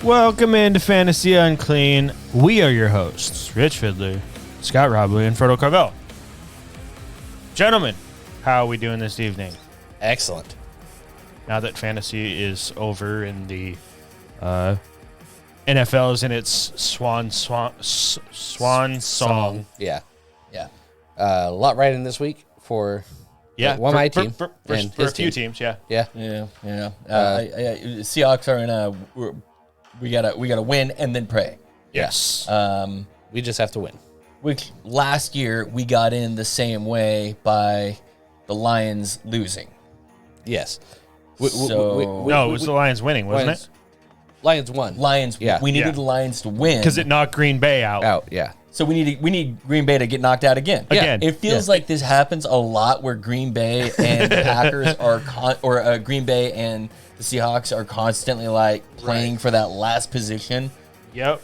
Welcome into Fantasy Unclean. We are your hosts, Rich Fiddler, Scott Robley, and Frodo Carvel. Gentlemen, how are we doing this evening? Excellent. Now that fantasy is over and the NFL is in its swan song. Yeah. A lot riding this week for my team for and a his few team. teams. Yeah. Seahawks are in a. We gotta win and then pray. Yes. We just have to win. Which last year we got in the same way by the Lions losing. Yes. No, it was the Lions winning, wasn't it? Lions won. Lions. Yeah. We needed Yeah. the Lions to win Because it knocked Green Bay out. Out. Yeah. So we need Green Bay to get knocked out again. Again. It feels like this happens a lot where Green Bay and the Packers are Green Bay and the Seahawks are constantly like playing for that last position. Yep.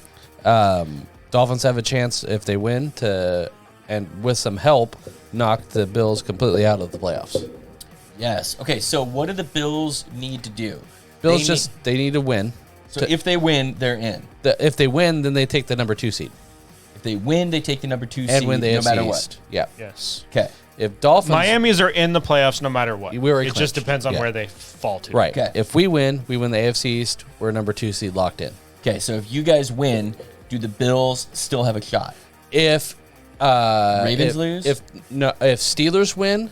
Dolphins have a chance if they win to, and with some help, knock the Bills completely out of the playoffs. Yes. Okay. So what do the Bills need to do? Bills they need to win. So if they win, they're in. If they win, then they take the number 2 seed If they win, they take the number 2 and seed win the no AFC matter East. what. Yeah. Yes. Okay. If Dolphins Miami's are in the playoffs no matter what. We already It just clinched. depends on Yeah. where they fall to. Right. Okay. If we win the AFC East. We're number 2 seed locked in. Okay. So if you guys win, do the Bills still have a shot? If Ravens lose? if Steelers win,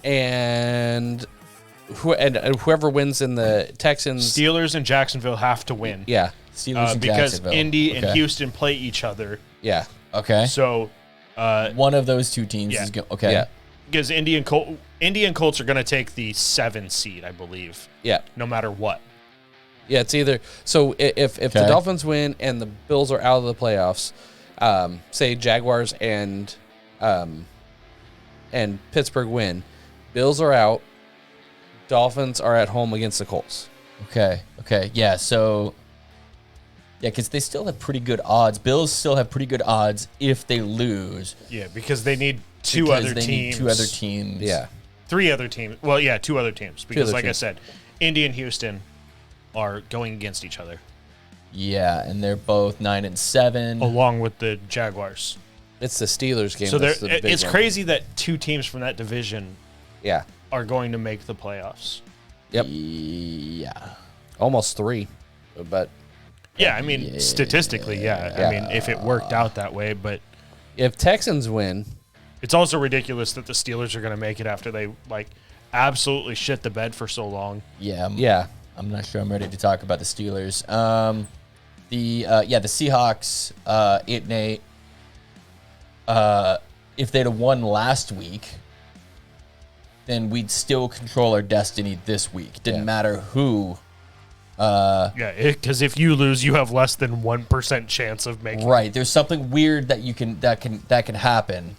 and whoever wins in the Texans, Steelers and Jacksonville have to win. yeah, Steelers and Because Jacksonville. Indy and Okay. Houston play each other. yeah, Okay. So, One of those two teams yeah. is going. Okay. yeah, because Indy and Colts are going to take the 7 seed, I believe, yeah, no matter what. yeah. It's either so if the Okay. Dolphins win and the Bills are out of the playoffs, say Jaguars and Pittsburgh win, Bills are out, Dolphins are at home against the Colts. Okay. Yeah. So. Yeah, because they still have pretty good odds. Bills still have pretty good odds if they lose. Yeah, because they need two because other they teams. need two other teams. Yeah, 3 other teams. Well, yeah, 2 other teams. Because, other like I teams. said, Indy and Houston are going against each other, Yeah, and they're both 9-7. along with the Jaguars. it's the Steelers game. So that's the big it's one. crazy that 2 teams from that division Yeah, are going to make the playoffs. Yep. Yeah. almost 3, but. Yeah, I mean, statistically, yeah. I mean, if it worked out that way, but If Texans win, it's also ridiculous that the Steelers are going to make it after they, absolutely shit the bed for so long. Yeah. yeah, I'm not sure I'm ready to talk about the Steelers. The Seahawks, 8-8. If they'd have won last week, then we'd still control our destiny this week. Didn't Yeah. matter who. Yeah, because if you lose, you have less than 1% chance of making Right. There's something weird that can happen,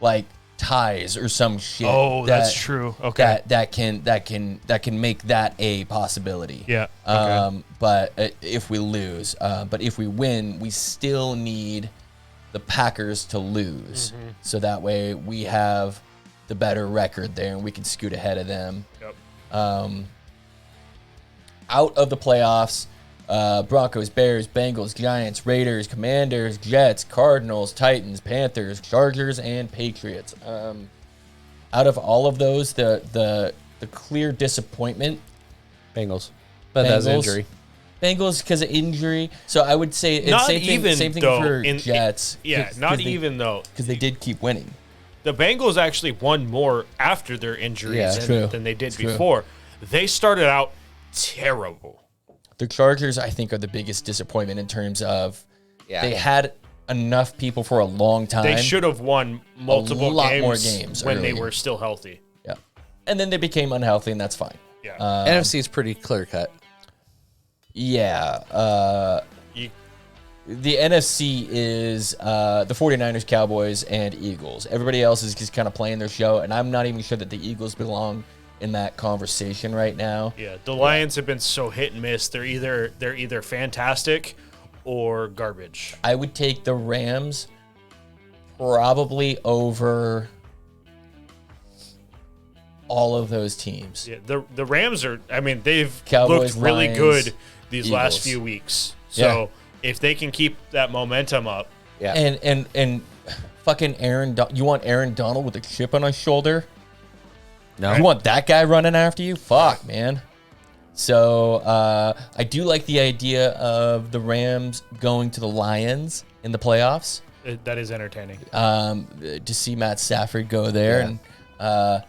like ties or some shit. Oh, that's true. Okay. That can make that a possibility. Yeah. Okay. But if we lose, but if we win, we still need the Packers to lose, so that way we have the better record there and we can scoot ahead of them. Yep. Out of the playoffs, Broncos, Bears, Bengals, Giants, Raiders, Commanders, Jets, Cardinals, Titans, Panthers, Chargers, and Patriots. Out of all of those, the clear disappointment, Bengals. But that's Bengals. injury. Bengals because of injury. So I would say it's Not same even, thing though, for Jets. Yeah, not even though. because they did keep winning. The Bengals actually won more after their injuries Yeah, true. than they did It's true. before. They started out terrible. The Chargers, I think, are the biggest disappointment in terms of they had enough people for a long time. They should have won multiple lot more games when they earlier. were still healthy. Yeah, and then they became unhealthy, and that's fine. Yeah. NFC is pretty clear cut. Yeah. You- The NFC is the 49ers, Cowboys, and Eagles. Everybody else is just kind of playing their show, and I'm not even sure that the Eagles belong in that conversation right now. yeah, the Lions have been so hit and miss. They're either fantastic or garbage. I would take the Rams probably over all of those teams. Yeah, the Rams are. I mean, they've Cowboys, looked really Lions, good these last Eagles. few weeks. So if they can keep that momentum up, And fucking you want Aaron Donald with a chip on his shoulder? No. You want that guy running after you? Fuck, man. So I do like the idea of the Rams going to the Lions in the playoffs. that is entertaining. To see Matt Stafford go there and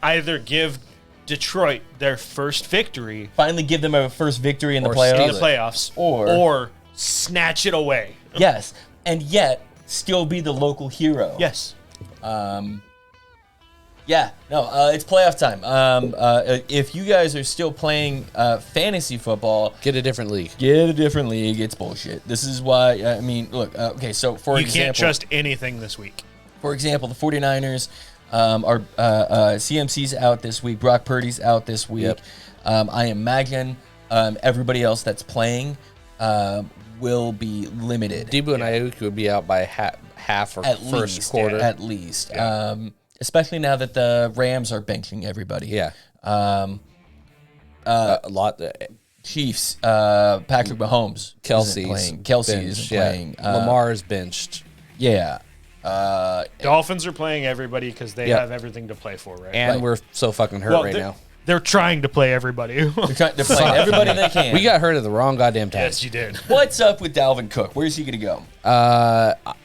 Either give Detroit their first victory finally give them a first victory in the Or playoffs. in the playoffs, Or- snatch it away. Yes, and yet still be the local hero. Yes. It's playoff time. If you guys are still playing fantasy football, Get a different league. get a different league. It's bullshit. This is why, I mean, look, okay, so for You example, can't trust anything this week. For example, the 49ers are CMC's out this week. Brock Purdy's out this week. Yep. I imagine everybody else that's playing will be limited. Debo and Ayuk would be out by half or At first least, quarter. At least. Especially now that the Rams are benching everybody. Yeah. A lot. Chiefs, Patrick Mahomes. Kelsey's isn't playing. Kelsey benched, isn't playing. Lamar's benched. Yeah. Dolphins are playing everybody because they Yep. have everything to play for, right? And Right. we're so fucking hurt right they're, now. they're trying to play everybody. They're playing everybody they can. We got hurt at the wrong goddamn time. Yes, you did. What's up with Dalvin Cook? Where's he going to go?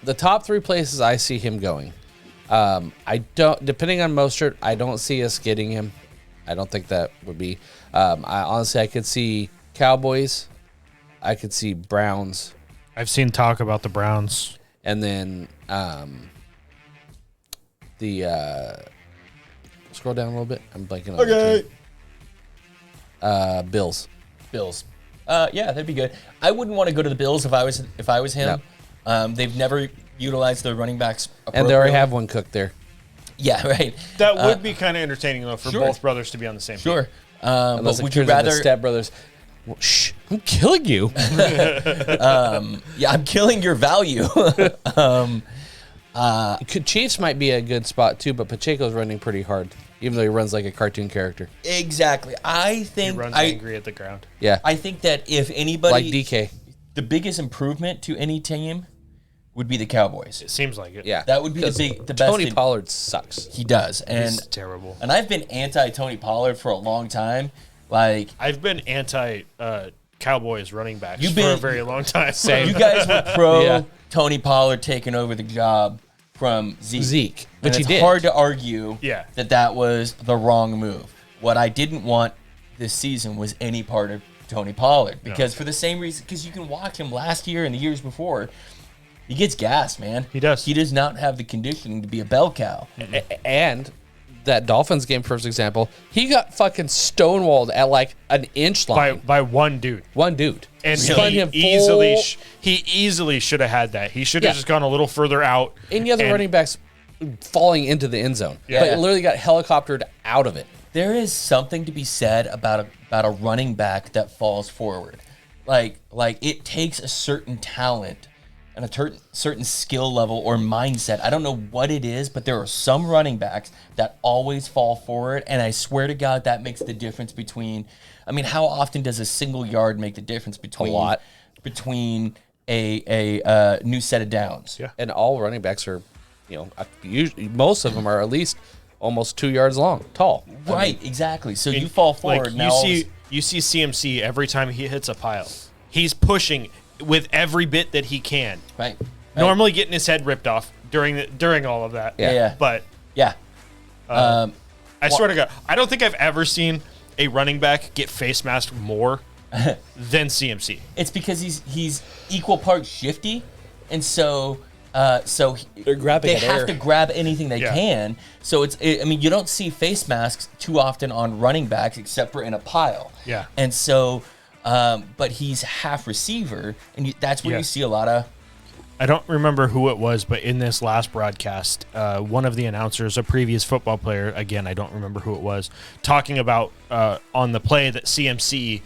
The top 3 places I see him going. I don't, depending on Mostert, I don't see us getting him. I don't think that would be. I could see Cowboys. I could see Browns. I've seen talk about the Browns. And then scroll down a little bit. I'm blanking on the team. Bills. Bills. Yeah, that'd be good. I wouldn't want to go to the Bills if I was him. They've never utilized their running backs And they already appropriately. have one cook there. Yeah, right. That would be kind of entertaining, though, for Sure. both brothers to be on the same team. Sure. Unless But it would you turns into rather? Step Brothers. Well, shh! I'm killing you. Yeah, I'm killing your value. Chiefs might be a good spot too, but Pacheco's running pretty hard, even though he runs like a cartoon character. Exactly. I He think runs angry at the ground. Yeah, I think that if anybody, like DK. the biggest improvement to any team would be the Cowboys. It seems like it. Yeah, That would be the 'Cause best. Tony thing- Pollard sucks. He does, and It's terrible. I've been anti Tony Pollard for a long time. Like I've been anti Cowboys running backs You've for a been- very long time. you guys were pro Yeah. Tony Pollard taking over the job from Zeke. Which he it's did. hard to argue Yeah. that was the wrong move. What I didn't want this season was any part of Tony Pollard because for the same reason, because you can watch him last year and the years before, he gets gassed, man. He does. He does not have the conditioning to be a bell cow. And that Dolphins game, for example, he got fucking stonewalled at like an inch line. by one dude. One dude. And Spun he him easily full- he easily should have had that. He should have Yeah. just gone a little further out. Any other running backs falling into the end zone. Yeah. But it literally got helicoptered out of it. There is something to be said about a running back that falls forward. Like it takes a certain talent and a certain skill level or mindset. I don't know what it is, but there are some running backs that always fall forward, and I swear to God that makes the difference between. I mean, how often does a single yard make the difference between lot. between a new set of downs? Yeah. And all running backs are, usually most of them are at least almost 2 yards long, tall. Right, exactly. So you fall forward. Like now you see CMC every time he hits a pile. He's pushing with every bit that he can. right. Normally getting his head ripped off during all of that. Yeah. But Yeah. I swear to God, I don't think I've ever seen a running back get face masked more than CMC. It's because he's equal parts shifty, and so They're grabbing they at have air. to grab anything they Yeah. can. So I mean, you don't see face masks too often on running backs except for in a pile. Yeah. And so, but he's half receiver, and that's where Yeah. you see a lot of. I don't remember who it was, but in this last broadcast, one of the announcers, a previous football player, again, I don't remember who it was, talking about on the play that CMC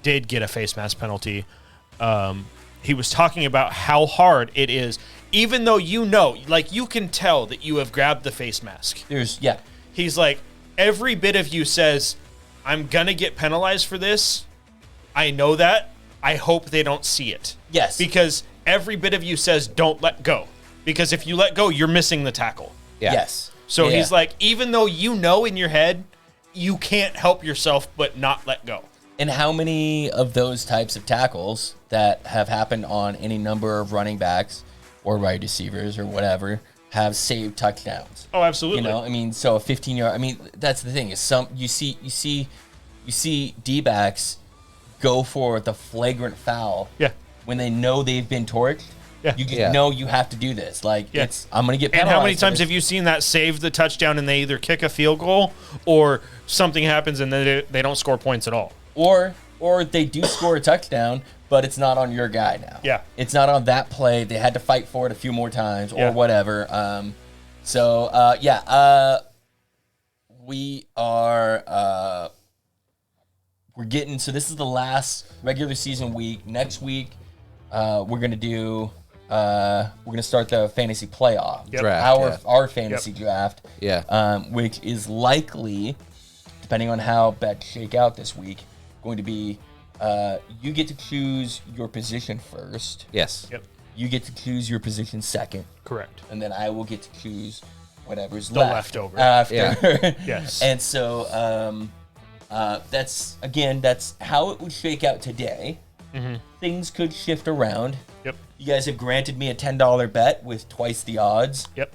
did get a face mask penalty. He was talking about how hard it is, even though you can tell that you have grabbed the face mask. He's like, every bit of you says, I'm going to get penalized for this. I know that. I hope they don't see it. Yes. Because every bit of you says don't let go. Because if you let go, you're missing the tackle. Yeah. Yes. So Yeah. he's like, even though you know in your head, you can't help yourself but not let go. And how many of those types of tackles that have happened on any number of running backs or wide receivers or whatever have saved touchdowns? Oh, absolutely. You know, I mean, so a 15-yard. I mean, that's the thing is you see D-backs go for the flagrant foul. Yeah. When they know they've been torched. Yeah. You just Yeah. know you have to do this. Like Yeah. I'm gonna get And penalized. how many for times this. have you seen that save the touchdown and they either kick a field goal or something happens and then they don't score points at all? Or they do score a touchdown, but it's not on your guy now. Yeah. It's not on that play. They had to fight for it a few more times or Yeah. whatever. We are we're getting, so this is the last regular season week. Next week, we're gonna start the fantasy playoff. Yep. Draft, Our fantasy draft. Yeah. Which is likely, depending on how bets shake out this week, going to be you get to choose your position first. Yes. Yep. You get to choose your position second, Correct. and then I will get to choose whatever's The left leftover. after. Yeah. Yes. And so that's how it would shake out today. Things could shift around. Yep. You guys have granted me a $10 bet with twice the odds. Yep.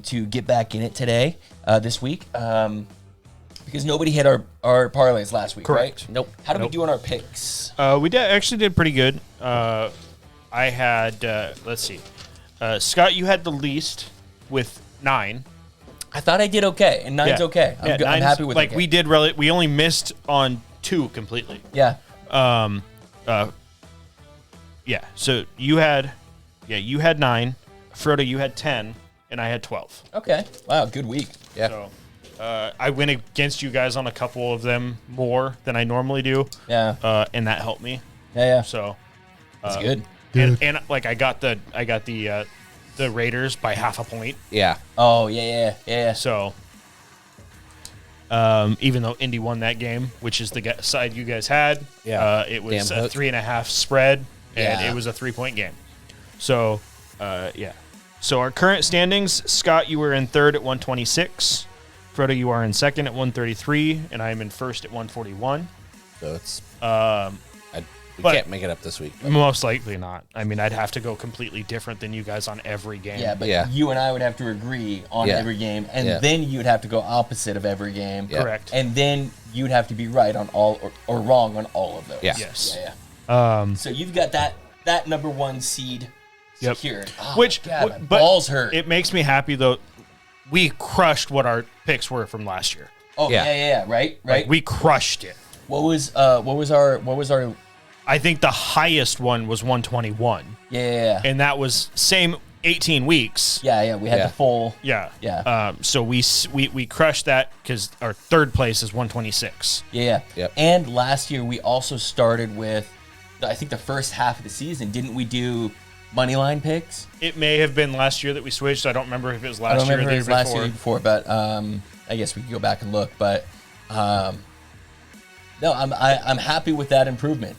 To get back in it today, this week, because nobody hit our parlays last week, Correct. right? Nope. How did Nope. we do on our picks? We actually did pretty good. I had, let's see. Scott, you had the least with 9. I thought I did okay, and nine's Yeah. okay. I'm, Yeah, good. I'm nine's- happy with like okay. we did. We only missed on 2 completely. Yeah. Yeah. So you had 9. Frodo, you had 10, and I had 12. Okay. Wow. Good week. Yeah. So I went against you guys on a couple of them more than I normally do. Yeah. And that helped me. Yeah. So That's good. and like I got the Raiders by half a point. Yeah. Oh yeah. So even though Indy won that game, which is the side you guys had, it was Damn a hook. 3.5 spread, and Yeah. it was a 3-point game. So, yeah. So our current standings: Scott, you were in third at 126. Frodo, you are in second at 133, and I am in first at 141. So it's we but- can't make it up this week. but- Most likely not. I mean, I'd have to go completely different than you guys on every game. Yeah, but Yeah. you and I would have to agree on Yeah. every game, and Yeah. then you'd have to go opposite of every game. Yeah. Correct. And then you'd have to be right on all or wrong on all of those. Yeah. Yes. Yeah. So you've got that number 1 seed Yep. secured. Oh, Which, God, my but balls hurt. It makes me happy though. We crushed what our picks were from last year. Oh Yeah. yeah. Right. Like, we crushed it. What was our I think the highest one was 121, yeah. and that was same 18 weeks. Yeah. We had Yeah. the full. Yeah. Yeah. So we crushed that because our third place is 126. Yeah. Yep. And last year we also started with, I think the first half of the season, didn't we do money line picks? It may have been last year that we switched. I don't remember if it was I don't last year or remember the if year it was last year before. or before, but I guess we could go back and look. But no, I'm happy with that improvement.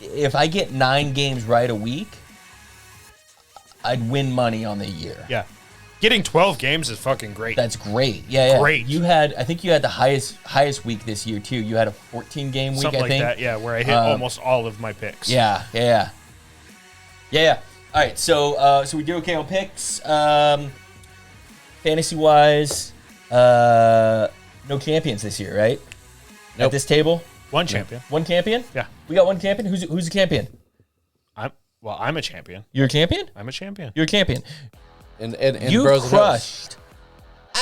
If I get 9 games right a week, I'd win money on the year. Yeah. Getting 12 games is fucking great. That's great. Yeah. Great. I think you had the highest week this year too. You had a 14-game week, Something I like think. that, yeah, where I hit almost all of my picks. Yeah. All right, so we did okay on picks. Fantasy wise, no champions this year, right? At Nope. this table, One champion. one champion. Yeah. We got one champion. Who's a champion? I'm a champion. You're a champion. I'm a champion. You're a champion. And You Bros and Hoes, crushed,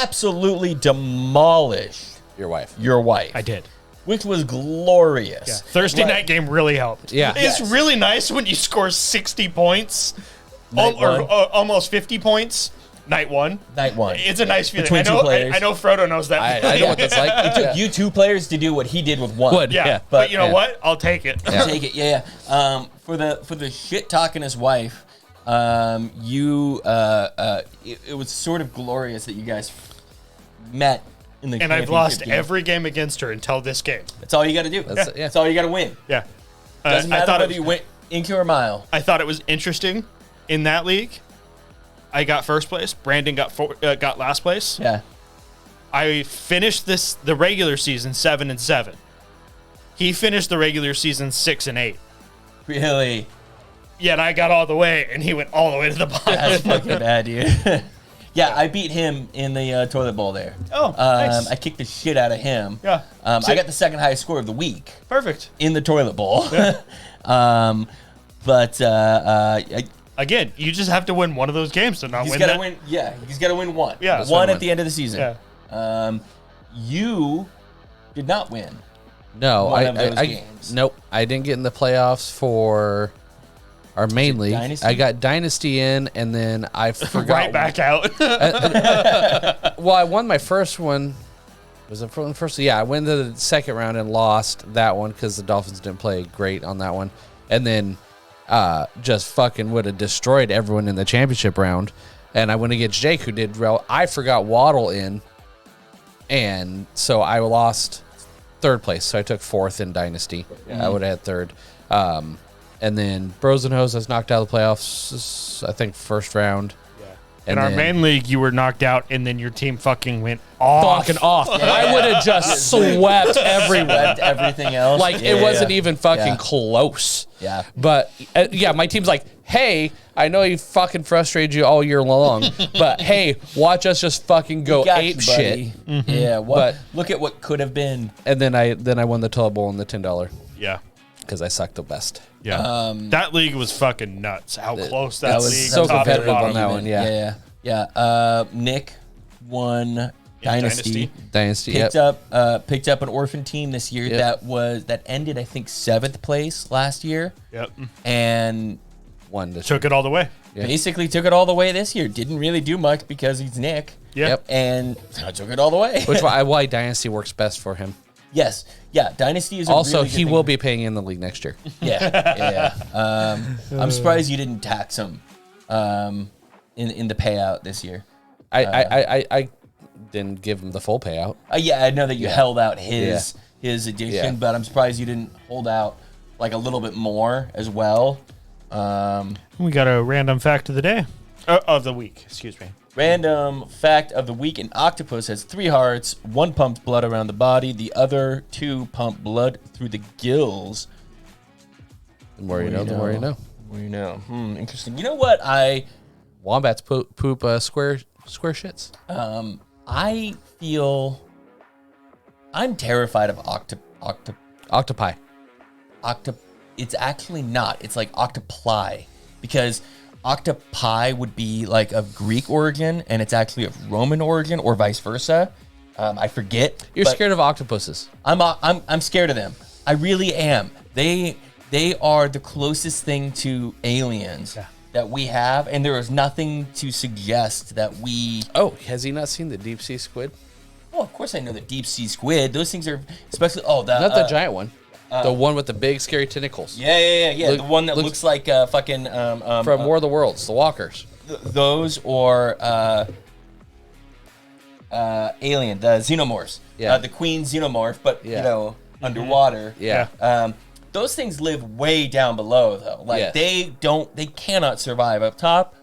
absolutely demolished your wife. your wife. I did. Which was glorious. Yeah. Thursday Right. night game really helped. Yeah. It's Yes. really nice when you score 60 points Night or one. almost 50 points night one. Night one. It's a nice feeling. Between two players. I know Frodo knows that. I know what that's like. It took you 2 players to do what he did with 1. Would. yeah. Yeah. But you know Yeah. what? I'll take it. Yeah. Take it, yeah. For the shit talking his wife, it was sort of glorious that you guys met in the And I've championship lost game. every game against her until this game. That's all you got to do. That's all you got to win. Yeah. Doesn't I matter thought whether you win inch or mile. I thought it was interesting in that league. I got first place. Brandon got last place. Yeah. I finished the regular season 7-7. He finished the regular season 6-8. Really? Yet I got all the way, and he went all the way to the bottom. That's fucking bad, dude. Yeah, I beat him in the toilet bowl there. Oh, nice. I kicked the shit out of him. Yeah. I got the second highest score of the week Perfect. in the toilet bowl. Yeah. But Again, you just have to win one of those games to not he's win got to that. win. Yeah, he's got to win one. Yeah. One at the end of the season. Yeah. You did not win. No, One of those games. Nope. I didn't get in the playoffs for our main league. Dynasty? I got Dynasty in, and then I forgot. Right back out. Well, I won my first one. Was it from the first? Yeah, I went to the second round and lost that one because the Dolphins didn't play great on that one. And then just fucking would have destroyed everyone in the championship round. And I went against Jake, who did well. I forgot Waddle in. And so I lost third place. So I took fourth in Dynasty. I would have had third. And then Bros and Hoes was knocked out of the playoffs, I think, first round. In our main league, you were knocked out, and then your team fucking went off. Fucking off. I would have just swept everyone. Swept everything else. Like, it wasn't even fucking close. Yeah. But, yeah, my team's like, hey, I know he fucking frustrated you all year long, but hey, watch us just fucking go Got ape you, shit. buddy. Yeah. Look at what could have been. And then I won the toilet bowl and the $10 Yeah. because I sucked the best. Yeah. That league was fucking nuts. How close that, that was league so top to competitive bottom. on that one. Yeah. Yeah. Nick won Dynasty. Dynasty, Picked up an orphan team this year that ended, I think, 7th place last year. Yep. And Won this Took it all the way. Yeah. basically took it all the way this year. Didn't really do much because he's Nick. Yep. And I took it all the way. Which why Dynasty works best for him. Yes. Yeah. Dynasty is a Also, really good he thing. will be paying in the league next year. Yeah. I'm surprised you didn't tax him in the payout this year. I didn't give him the full payout. Yeah, I know that you held out his addition, Yeah. but I'm surprised you didn't hold out like a little bit more as well. We got a random fact of the day. Of the week, excuse me. Random fact of the week: an octopus has 3 hearts. One pumps blood around the body. The other 2 pump blood through the gills. The more you know, the more you know. Well, you know. Interesting. You know what? Wombats poop square shits. I feel I'm terrified of Octopi. It's actually not. It's like octopi, because octopi would be like of Greek origin and it's actually of Roman origin, or vice versa. I forget. You're but scared of octopuses. I'm scared of them. I really am. They are the closest thing to aliens that we have, and there is nothing to suggest that we. Oh, has he not seen the deep sea squid? Oh, of course I know the deep sea squid. Those things are especially. Not the giant one. The one with the big scary tentacles. Yeah. Look- the one that looks like fucking From War of the Worlds, the walkers. those or Alien, the xenomorphs. Yeah. The queen xenomorph, but Yeah. underwater. Yeah. Those things live way down below though. Like Yes. they cannot survive up top.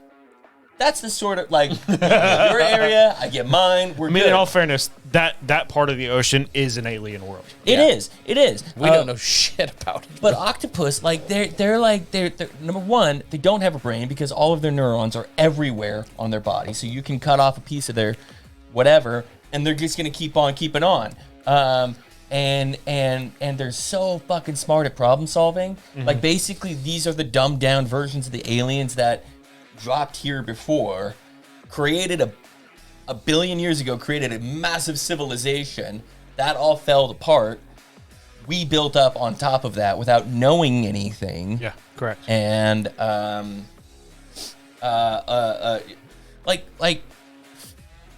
That's the sort of like your area, I get mine. We're I mean, good. in all fairness, that part of the ocean is an alien world. It is. We don't know shit about it. But octopus, like they're number one, they don't have a brain because all of their neurons are everywhere on their body. So you can cut off a piece of their whatever, and they're just gonna keep on keeping on. And they're so fucking smart at problem solving. Like basically, these are the dumbed down versions of the aliens that dropped here before, created a billion years ago, created a massive civilization that all fell apart. We built up on top of that without knowing anything. Yeah, correct. And like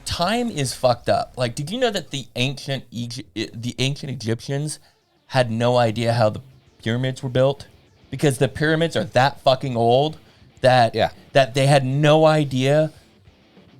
time is fucked up. Like, did you know that the ancient Egyptians had no idea how the pyramids were built? Because the pyramids are that fucking old that they had no idea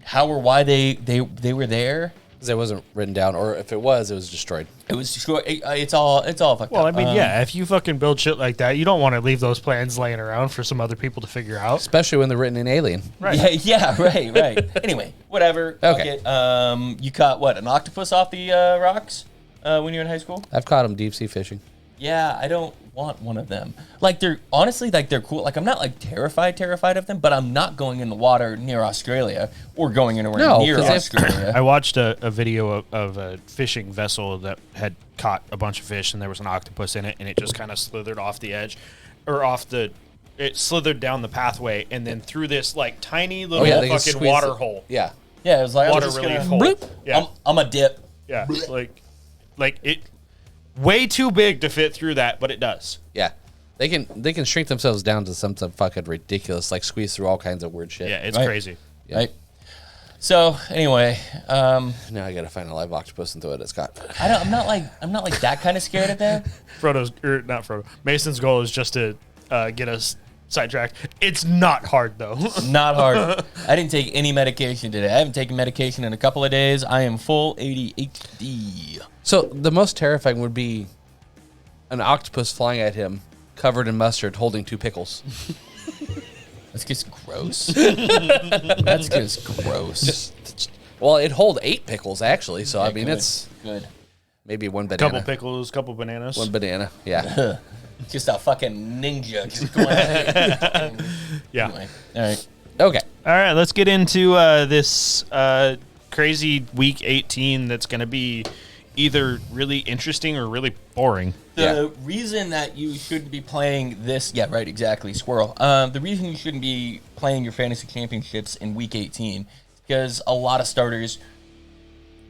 how or why they were there. Because it wasn't written down, or if it was destroyed. It was short. It's all fucked Well, I up. mean, yeah, if you fucking build shit like that, you don't want to leave those plans laying around for some other people to figure out. Especially when they're written in Alien. Right. Yeah, right. Anyway, whatever. Okay. Fuck it. You caught what? An octopus off the rocks when you were in high school? I've caught them deep sea fishing. Yeah, I don't want one of them. Like they're honestly like they're cool. Like I'm not like terrified of them, but I'm not going in the water near Australia or going anywhere near 'cause Australia. I watched a video of a fishing vessel that had caught a bunch of fish, and there was an octopus in it, and it just kind of slithered off the edge, or it slithered down the pathway, and then through this like tiny little they can fucking squeeze water it. hole. Yeah. Yeah, it was like Water I'm just relief gonna, hole. Bloop. Yeah. I'm a dip. Yeah, like it, way too big to fit through that, but it does. Yeah. They can shrink themselves down to something fucking ridiculous, like squeeze through all kinds of weird shit. Yeah, it's Right. crazy. Yeah. Right. So anyway, Now I gotta find a live octopus and throw it at Scott. I'm not like that kind of scared of them. Not Frodo. Mason's goal is just to get us sidetracked. It's not hard though. Not hard. I didn't take any medication today. I haven't taken medication in a couple of days. I am full ADHD. So the most terrifying would be an octopus flying at him, covered in mustard, holding 2 pickles. That's just gross. That's just gross. Well, it'd hold 8 pickles actually. So I mean, good. it's Good. maybe one banana. Couple pickles, couple bananas. One banana. Yeah. Just a fucking ninja just going at it. Yeah. Anyway, all right. Okay. All right, let's get into this crazy week 18 that's going to be either really interesting or really boring. The reason that you shouldn't be playing this, yeah, right, exactly, squirrel. The reason you shouldn't be playing your fantasy championships in week 18 is because a lot of starters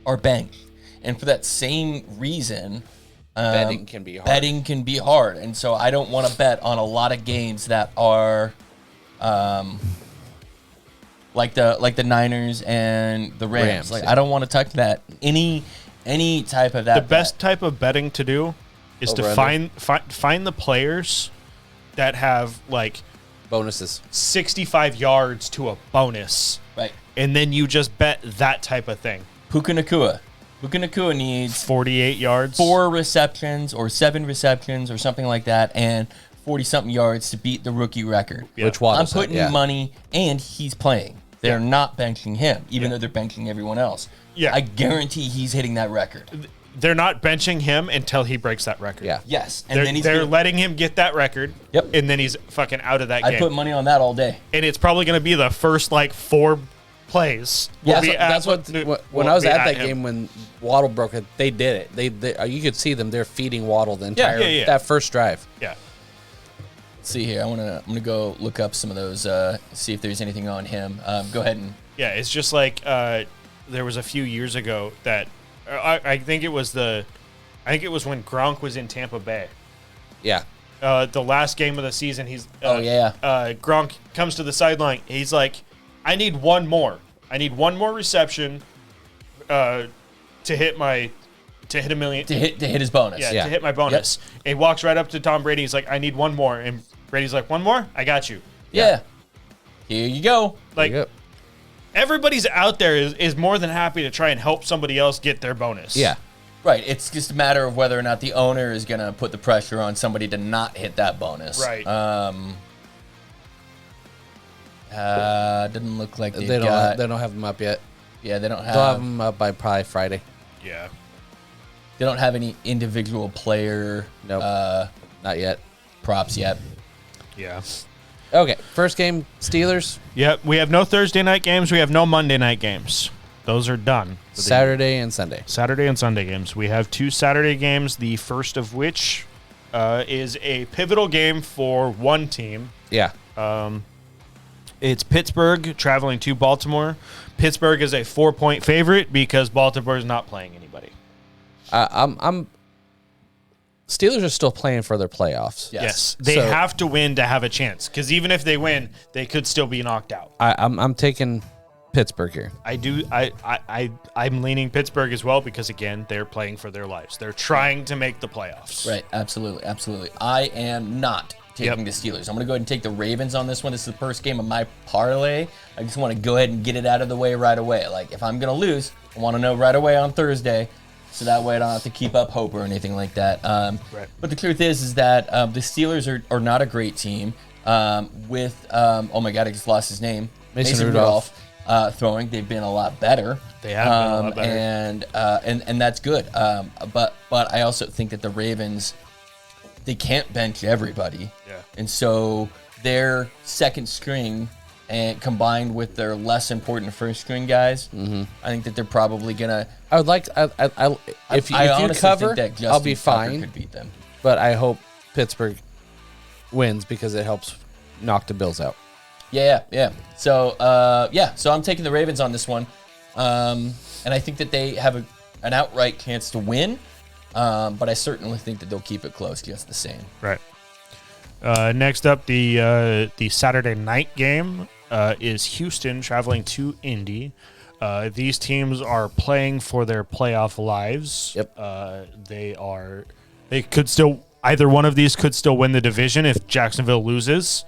are benched. And for that same reason, Betting can be hard. Betting can be hard. And so I don't want to bet on a lot of games that are like the Niners and the Rams. Like yeah. I don't want to touch that. Any type of that. The best type of betting to do is to Over-under. find the players that have like Bonuses. 65 yards to a bonus, Right. and then you just bet that type of thing. Puka Nacua. Puka Nacua needs 48 yards. 4 receptions or 7 receptions or something like that, and 40-something yards to beat the rookie record. Yeah. Which one? I'm putting money, and he's playing. They're not benching him, even though they're benching everyone else. Yeah. I guarantee he's hitting that record. They're not benching him until he breaks that record. Yeah. Yes, and They're, then he's they're gonna, letting him get that record. Yep. And then he's fucking out of that I game. put money on that all day. And it's probably going to be the first like 4 plays. Yeah, will be That's at- when will I was be at that him. game when Waddle broke it, they did it. They you could see them. They're feeding Waddle the entire yeah. that first drive. Yeah. Let's see here. I'm gonna go look up some of those. See if there's anything on him. Go ahead and Yeah, it's just like there was a few years ago that I think it was when Gronk was in Tampa Bay. Yeah. The last game of the season, he's Gronk comes to the sideline. He's like, I need one more reception to hit a million. to hit his bonus. Yeah, to hit my bonus. And he walks right up to Tom Brady. He's like, I need one more. And Brady's like, one more? I got you. Yeah. Here you go. Like, There you go. everybody's out there is more than happy to try and help somebody else get their bonus. Yeah. Right. It's just a matter of whether or not the owner is going to put the pressure on somebody to not hit that bonus. Right. Didn't look like They don't have them up yet. Yeah, they don't They'll have have. them up by probably Friday. Yeah. They don't have any individual player Nope. Not yet. props yet. Yeah. Okay. First game, Steelers. Yep. We have no Thursday night games. We have no Monday night games. Those are done. for the Saturday and Sunday. Saturday and Sunday games. We have 2 Saturday games, the first of which is a pivotal game for one team. Yeah. It's Pittsburgh traveling to Baltimore. Pittsburgh is a 4-point favorite because Baltimore is not playing anybody. I'm. Steelers are still playing for their playoffs. Yes. They So- have to win to have a chance because even if they win, they could still be knocked out. I'm taking Pittsburgh here. I'm leaning Pittsburgh as well because again, they're playing for their lives. They're trying to make the playoffs. Right. Absolutely. Absolutely. I am not taking the Steelers. I'm going to go ahead and take the Ravens on this one. This is the first game of my parlay. I just want to go ahead and get it out of the way right away. Like, if I'm going to lose, I want to know right away on Thursday, so that way I don't have to keep up hope or anything like that. Right. But the truth is that the Steelers are not a great team. With, oh my God, I just lost his name. Mason Rudolph. Throwing. They've been a lot better. They have been a lot better. And that's good. But I also think that the Ravens, they can't bench everybody. Yeah. And so their second string and combined with their less important first string guys, I think that they're probably gonna. I would like to, if you honestly cover, think that I'll be Justin Tucker fine. Could beat them. But I hope Pittsburgh wins because it helps knock the Bills out. Yeah. So so I'm taking the Ravens on this one, and I think that they have an outright chance to win. But I certainly think that they'll keep it close just the same. Right. Next up, the Saturday night game is Houston traveling to Indy. These teams are playing for their playoff lives. Yep. They could still, either one of these could still win the division if Jacksonville loses.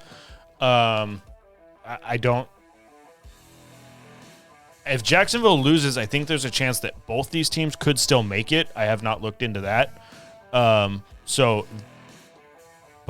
I don't. If Jacksonville loses, I think there's a chance that both these teams could still make it. I have not looked into that. But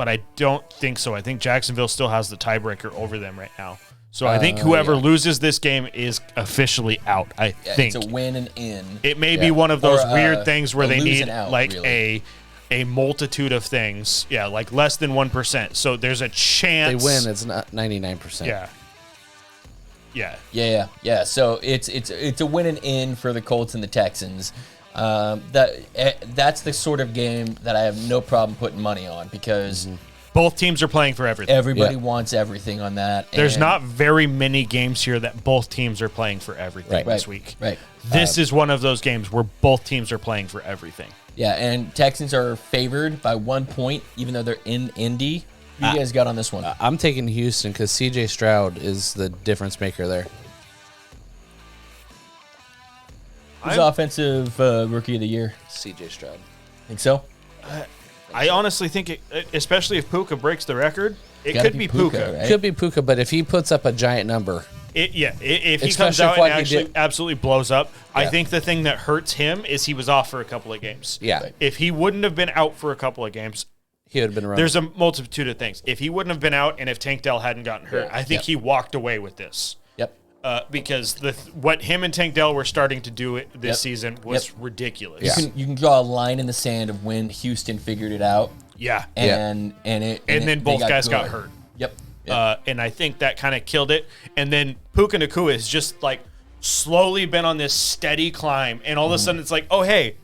I don't think so. I think Jacksonville still has the tiebreaker over them right now. So I think whoever loses this game is officially out. I think it's a win and in. It may be one of those Or, weird things where a they lose need and out, like really. a multitude of things. Yeah, like less than 1%. So there's a chance They win. It's not 99%. Yeah. So it's a win and in for the Colts and the Texans. That's the sort of game that I have no problem putting money on because Both teams are playing for everything. everybody wants everything on that. There's and- not very many games here that both teams are playing for everything this week. Right. This is one of those games where both teams are playing for everything. Yeah, and Texans are favored by 1 point, even though they're in Indy. Who you guys got on this one? I'm taking Houston because C.J. Stroud is the difference maker there. Who's offensive rookie of the year? C.J. Stroud. Think so? I honestly think, it, especially if Puka breaks the record, it Gotta could be be Puka. Puka, right? Could be Puka, but if he puts up a giant number, If he comes Especially out if what and he actually did- absolutely blows up, I Yeah. think the thing that hurts him is he was off for a couple of games. yeah, Right. If he wouldn't have been out for a couple of games, he would have been running. there's a multitude of things. If he wouldn't have been out and if Tank Dell hadn't gotten hurt, I think he walked away with this. Yep. Because what him and Tank Dell were starting to do this Yep. season was Yep. ridiculous. You can draw a line in the sand of when Houston figured it out, Yeah. and then They both guys got good. hurt. Yep. And I think that kind of killed it. And then Puka Nacua has just like slowly been on this steady climb. And all of a sudden it's like, oh, hey,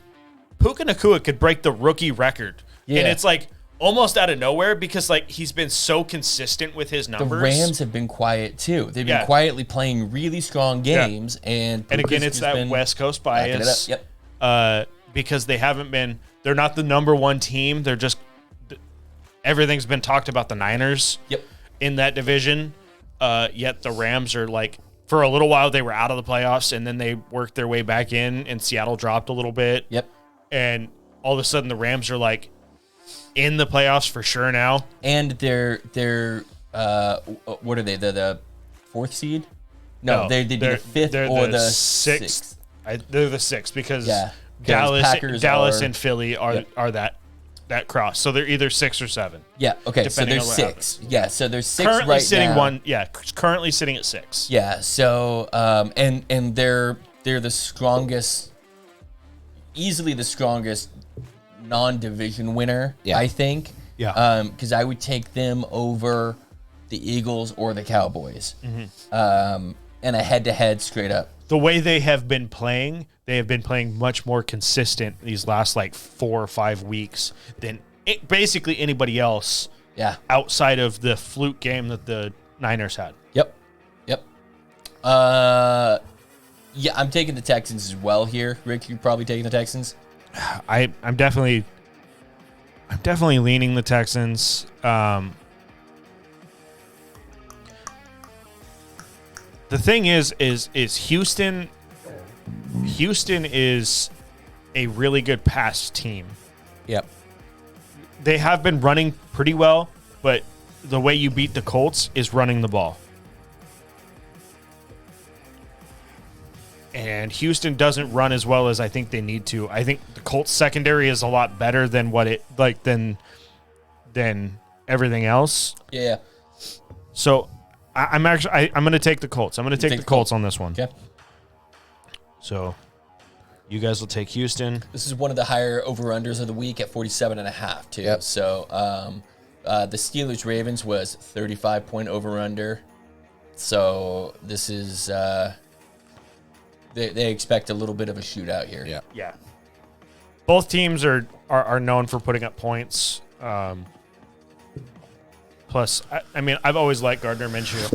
Puka Nacua could break the rookie record. Yeah. And it's like almost out of nowhere because like he's been so consistent with his The numbers. Rams have been quiet too. They've been quietly playing really strong games, and And again, Puka's it's just that been West Coast backing it bias. up. Yep. Because they haven't been, they're not the number one team. They're just, everything's been talked about the Niners. Yep. In that division, yet the Rams are like, for a little while they were out of the playoffs and then they worked their way back in and Seattle dropped a little bit. Yep. And all of a sudden the Rams are like in the playoffs for sure now. And they're what are they? The fourth seed? No, they'd be the fifth they're or the the sixth. They're the sixth because Yeah, 'cause Dallas Packers are- and Philly are that cross. So they're either 6 or 7. Yeah. Okay. So Depending there's on what six. Yeah. So there's six Currently right sitting now. currently sitting at 6. Yeah. So and they're the strongest, easily the strongest non-division winner. Yeah. I think. Yeah. Because I would take them over the Eagles or the Cowboys. Mm-hmm. And a head-to-head straight up. The way they have been playing much more consistent these last like 4 or 5 weeks than basically anybody else Yeah. outside of the fluke game that the Niners had. Yep. Yeah, I'm taking the Texans as well here. Rick, you're probably taking the Texans. I'm definitely leaning the Texans. The thing is Houston is a really good pass team. Yep. They have been running pretty well. but the way you beat the Colts is running the ball. And Houston doesn't run as well as I think they need to. I think the Colts secondary is a lot better than than everything else. Yeah. So I'm going to take the Colts. I'm going to take the Colts on this one. Okay. So you guys will take Houston. This is one of the higher over-unders of the week at 47.5 too. Yep. So the Steelers-Ravens was 35-point over-under. So this is they expect a little bit of a shootout here. Yeah. Yeah. Both teams are known for putting up points. Plus, I mean, I've always liked Gardner Minshew.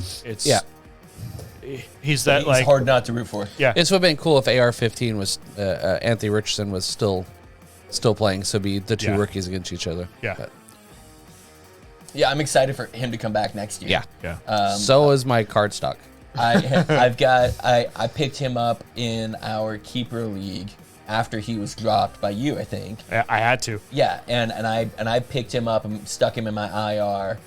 He's that He's hard not to root for. Yeah. It would have been cool if AR-15 was Anthony Richardson was still playing, so be the two rookies against each other. Yeah. But, Yeah, I'm excited for him to come back next year. Yeah. So is my card stock. I picked him up in our keeper league after he was dropped by you, I think. I had to. Yeah, and I picked him up and stuck him in my IR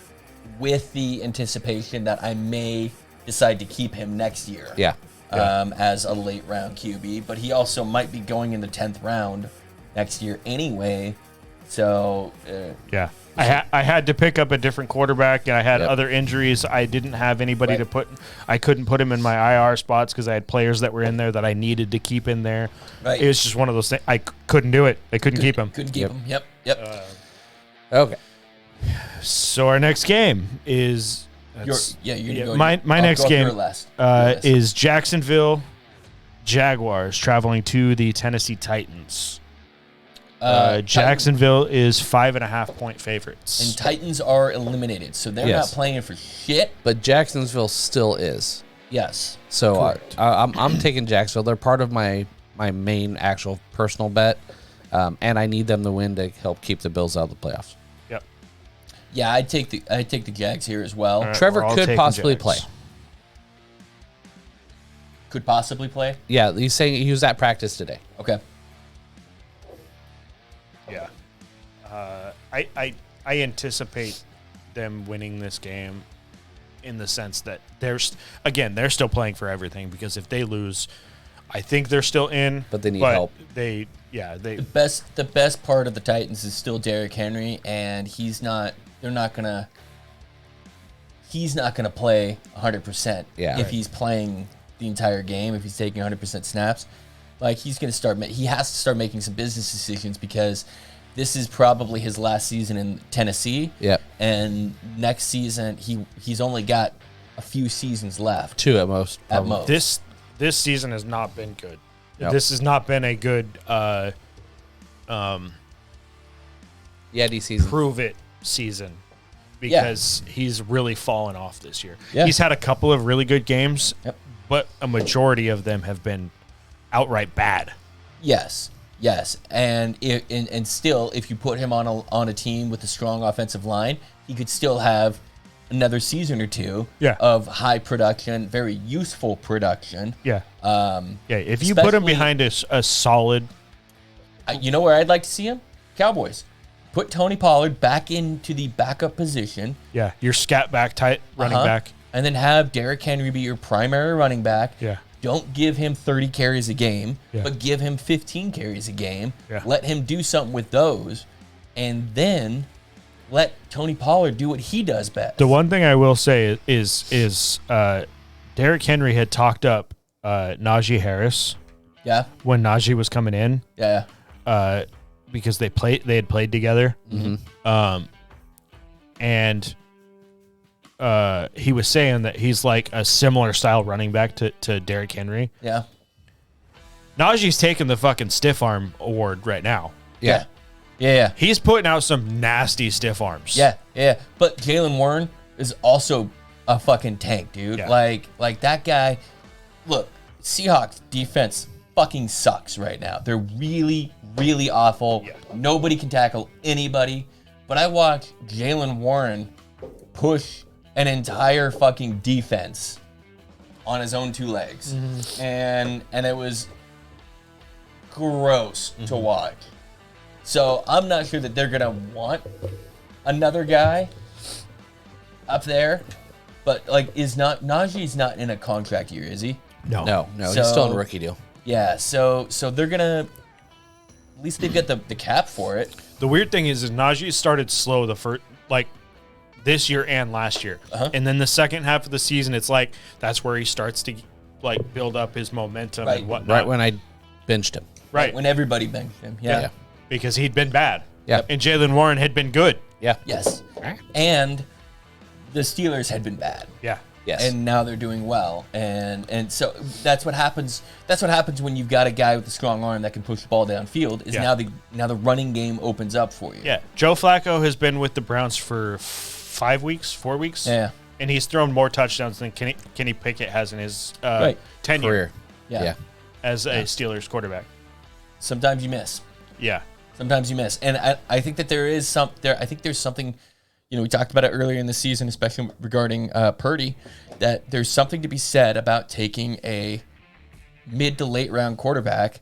with the anticipation that I may decide to keep him next year. Yeah. As a late round QB, but he also might be going in the 10th round next year anyway. So Yeah. I had to pick up a different quarterback, and I had Yep. other injuries. I didn't have anybody Right. to put. I couldn't put him in my IR spots because I had players that were in there that I needed to keep in there. Right. It was just one of those things. I couldn't do it. I couldn't keep him. couldn't keep Yep. him. Yep. Okay. So our next game is You're gonna go. my I'll next go up game your last. Your last. is Jacksonville Jaguars traveling to the Tennessee Titans. Jacksonville is 5.5 point favorites. And Titans are eliminated, so they're Yes. not playing for shit. But Jacksonville still is. Yes. So Correct. I'm taking Jacksonville. They're part of my main actual personal bet, and I need them to win to help keep the Bills out of the playoffs. Yep. Yeah, I'd take the Jags here as well. All right, Trevor we're all could taking possibly Jags. play. Could possibly play. Yeah, he's saying he was at practice today. Okay. Yeah. I anticipate them winning this game in the sense that they're still playing for everything, because if they lose, I think they're still in. But they need help. They The best part of the Titans is still Derrick Henry, and he's not gonna play 100%. Yeah. If Right. he's playing the entire game, if he's taking 100% snaps, like he has to start making some business decisions, because this is probably his last season in Tennessee. Yep. And next season he's only got a few seasons left. 2 at most. At probably. most. this season has not been good. Yep. This has not been a good Yeti season. prove it season, because he's really fallen off this year. Yeah. He's had a couple of really good games, Yep. but a majority of them have been outright bad. Yes, and still, if you put him on a team with a strong offensive line, he could still have another season or two of high production, very useful production. Yeah. If you put him especially- behind a solid, You know where I'd like to see him? Cowboys. Put Tony Pollard back into the backup position, your scat back tight running back. and then have Derrick Henry be your primary running back. Yeah. Don't give him 30 carries a game, Yeah. but give him 15 carries a game. Yeah. Let him do something with those, and then let Tony Pollard do what he does best. The one thing I will say is Derrick Henry had talked up Najee Harris Yeah, when Najee was coming in, yeah, because they had played together. And he was saying that he's like a similar style running back to Derrick Henry. yeah. Najee's taking the fucking stiff arm award right now. Yeah. Yeah. He's putting out some nasty stiff arms. Yeah. But Jalen Warren is also a fucking tank, dude. Yeah. Like that guy. Look, Seahawks defense fucking sucks right now. They're really, really awful. Yeah. Nobody can tackle anybody. But I watched Jalen Warren push an entire fucking defense on his own 2 legs, and it was gross to watch. So I'm not sure that they're gonna want another guy up there, but like Najee's not in a contract year, is he? No, he's So- still on a rookie deal. Yeah, so they're gonna at least they've got the cap for it. The weird thing is Najee started slow the first, like, this year and last year. And then the second half of the season, it's like that's where he starts to, like, build up his momentum Right. and whatnot. Right when I benched him. Right. When everybody benched him. Yeah. Yeah. Because he'd been bad. Yeah. And Jalen Warren had been good. Yeah. Yes. And the Steelers had been bad. Yeah. Yes. And now they're doing well, and so that's what happens. That's what happens when you've got a guy with a strong arm that can push the ball downfield. Is Yeah. now the running game opens up for you. Yeah. Joe Flacco has been with the Browns for 4 weeks. Yeah. And he's thrown more touchdowns than Kenny Pickett has in his Right. tenure Career. Yeah. as a Steelers quarterback. Sometimes you miss. Yeah. Sometimes you miss, and I think that there is some there. I think there's something. You know, we talked about it earlier in the season, especially regarding Purdy, that there's something to be said about taking a mid to late round quarterback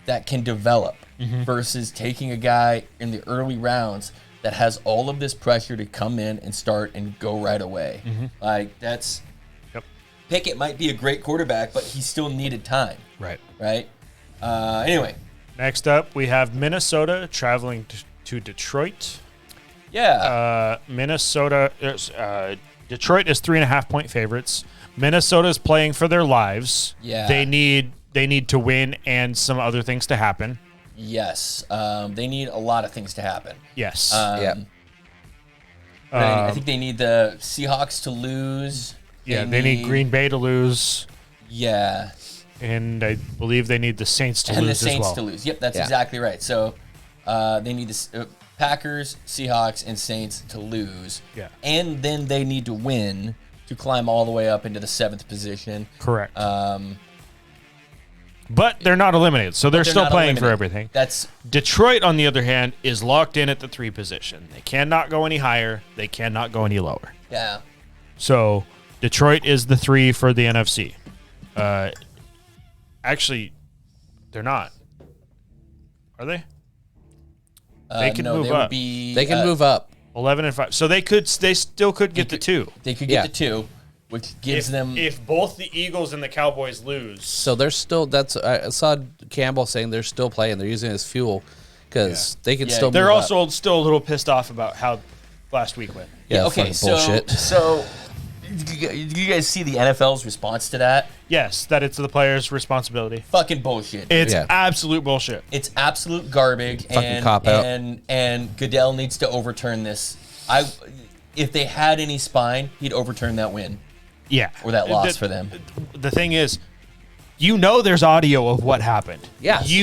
that can develop versus taking a guy in the early rounds that has all of this pressure to come in and start and go right away. Like that's Yep. Pickett might be a great quarterback, but he still needed time, Right. right? Anyway, Next up, we have Minnesota traveling to Detroit. yeah. Minnesota, Detroit is 3.5-point favorites. Minnesota's playing for their lives. Yeah. They need to win and some other things to happen. Yes, they need a lot of things to happen. Yes. Yeah. I think they need the Seahawks to lose. they need Green Bay to lose, Yeah, and I believe they need the Saints to and the lose Saints as well. to lose. Yep, that's Yeah. exactly right. So they need the Packers, Seahawks, and Saints to lose. Yeah. And then they need to win to climb all the way up into the 7th position. Correct. But they're not eliminated, so they're still not playing for eliminated. everything. That's Detroit, on the other hand, is locked in at the 3 position. They cannot go any higher. They cannot go any lower. yeah. So Detroit is the 3 for the NFC. Actually, they're not. Are they? They can no, move they up. Would be, They can move up. 11-5. So they still could get the 2. They could Yeah. get the 2, which gives them. If both the Eagles and the Cowboys lose. So they're still. I saw Campbell saying they're still playing. They're using it as fuel because they can Yeah. still. They're move up. also still a little pissed off about how last week went. Yeah. okay, fucking so bullshit. so did you guys see the NFL's response to that? Yes, that it's the players' responsibility. Fucking bullshit. It's Yeah. absolute bullshit. It's absolute garbage, and cop-out. and Goodell needs to overturn this. If they had any spine, he'd overturn that win Yeah. or that loss for them. The thing is, there's audio of what happened. Yes. Every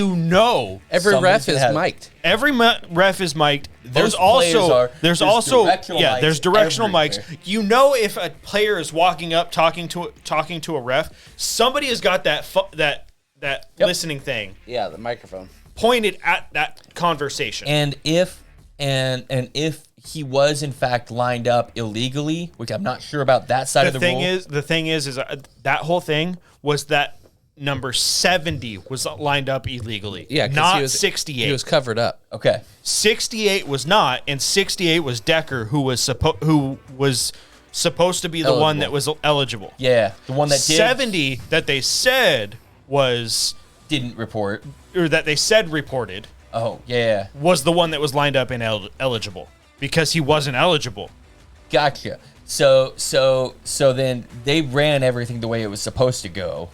Somebody's ref is gonna have- mic'd. Every ref is mic'd. There's players also are. there's There's also directional mics there's directional mics. everywhere. If a player is walking up talking to a ref, somebody has got that listening thing Yeah, the microphone. pointed at that conversation. And if he was in fact lined up illegally, which I'm not sure about that side of the rule. The thing is that whole thing was that number 70 was lined up illegally. Yeah, 'cause not he was, 68. He was covered up. Okay. 68 was not, and 68 was Decker, who was supposed to be the one that was eligible. Yeah, the one that 70 that they said didn't report. or that they said reported, Oh yeah, was the one that was lined up and eligible because he wasn't eligible. gotcha. So then they ran everything the way it was supposed to go.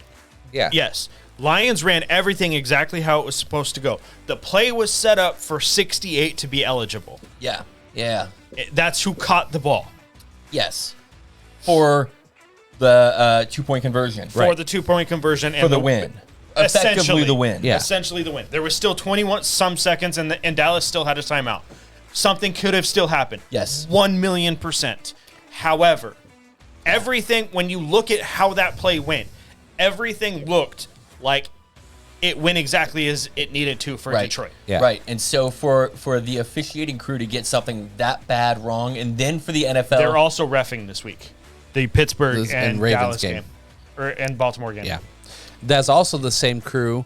Yeah. Yes. Lions ran everything exactly how it was supposed to go. The play was set up for 68 to be eligible. Yeah. That's who caught the ball Yes. For the 2-point conversion. for the 2-point conversion and For the win. Effectively Essentially the win. Yeah. Essentially the win. There was still 21 some seconds, and Dallas still had a timeout. Something could have still happened. Yes. 1,000,000%. However, everything, when you look at how that play went, everything looked like it went exactly as it needed to for Right. Detroit. Yeah. Right. And so for the officiating crew to get something that bad wrong, and then for the NFL, They're also reffing this week. The Pittsburgh This- and and Ravens Dallas game. and Baltimore game. Yeah. That's also the same crew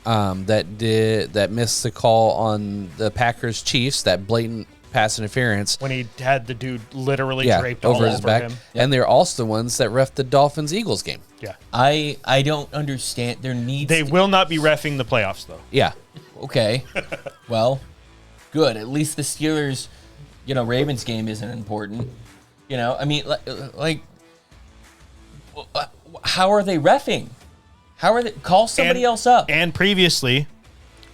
that missed the call on the Packers Chiefs, that blatant pass interference. When he had the dude literally Yeah, draped all over his back. him. And they're also the ones that ref the Dolphins-Eagles game. Yeah. I don't understand. There needs They to- will not be reffing the playoffs, though. Yeah. Okay. Well, good. At least the Steelers, Ravens game isn't important. I mean, like how are they reffing? How are they? Call somebody else up. And previously,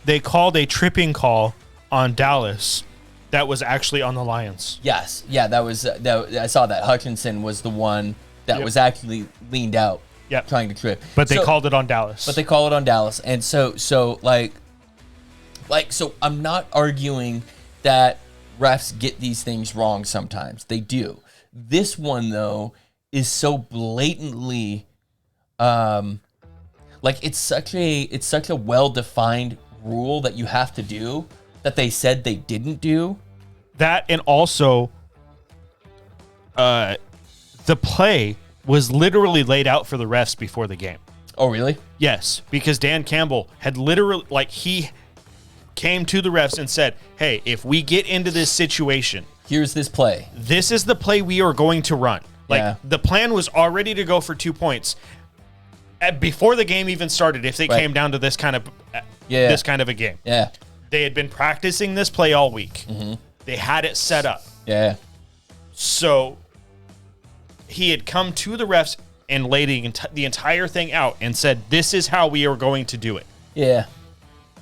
they called a tripping call on Dallas that was actually on the Lions. Yes. Yeah, that was. I saw that Hutchinson was the one that was actually leaned out, trying to trip. But they called it on Dallas. But they call it on Dallas, and so I'm not arguing that refs get these things wrong sometimes. They do. This one though is so blatantly, it's such a well-defined rule that you have to do that they said they didn't do. That, and also, the play was literally laid out for the refs before the game. Oh, really? Yes, because Dan Campbell had literally, he came to the refs and said, hey, if we get into this situation, here's this play. This is the play we are going to run. The plan was already to go for 2 points before the game even started. If they came down to this kind of a game, they had been practicing this play all week. Mm-hmm. They had it set up. Yeah. So he had come to the refs and laid the entire thing out and said, "This is how we are going to do it." Yeah.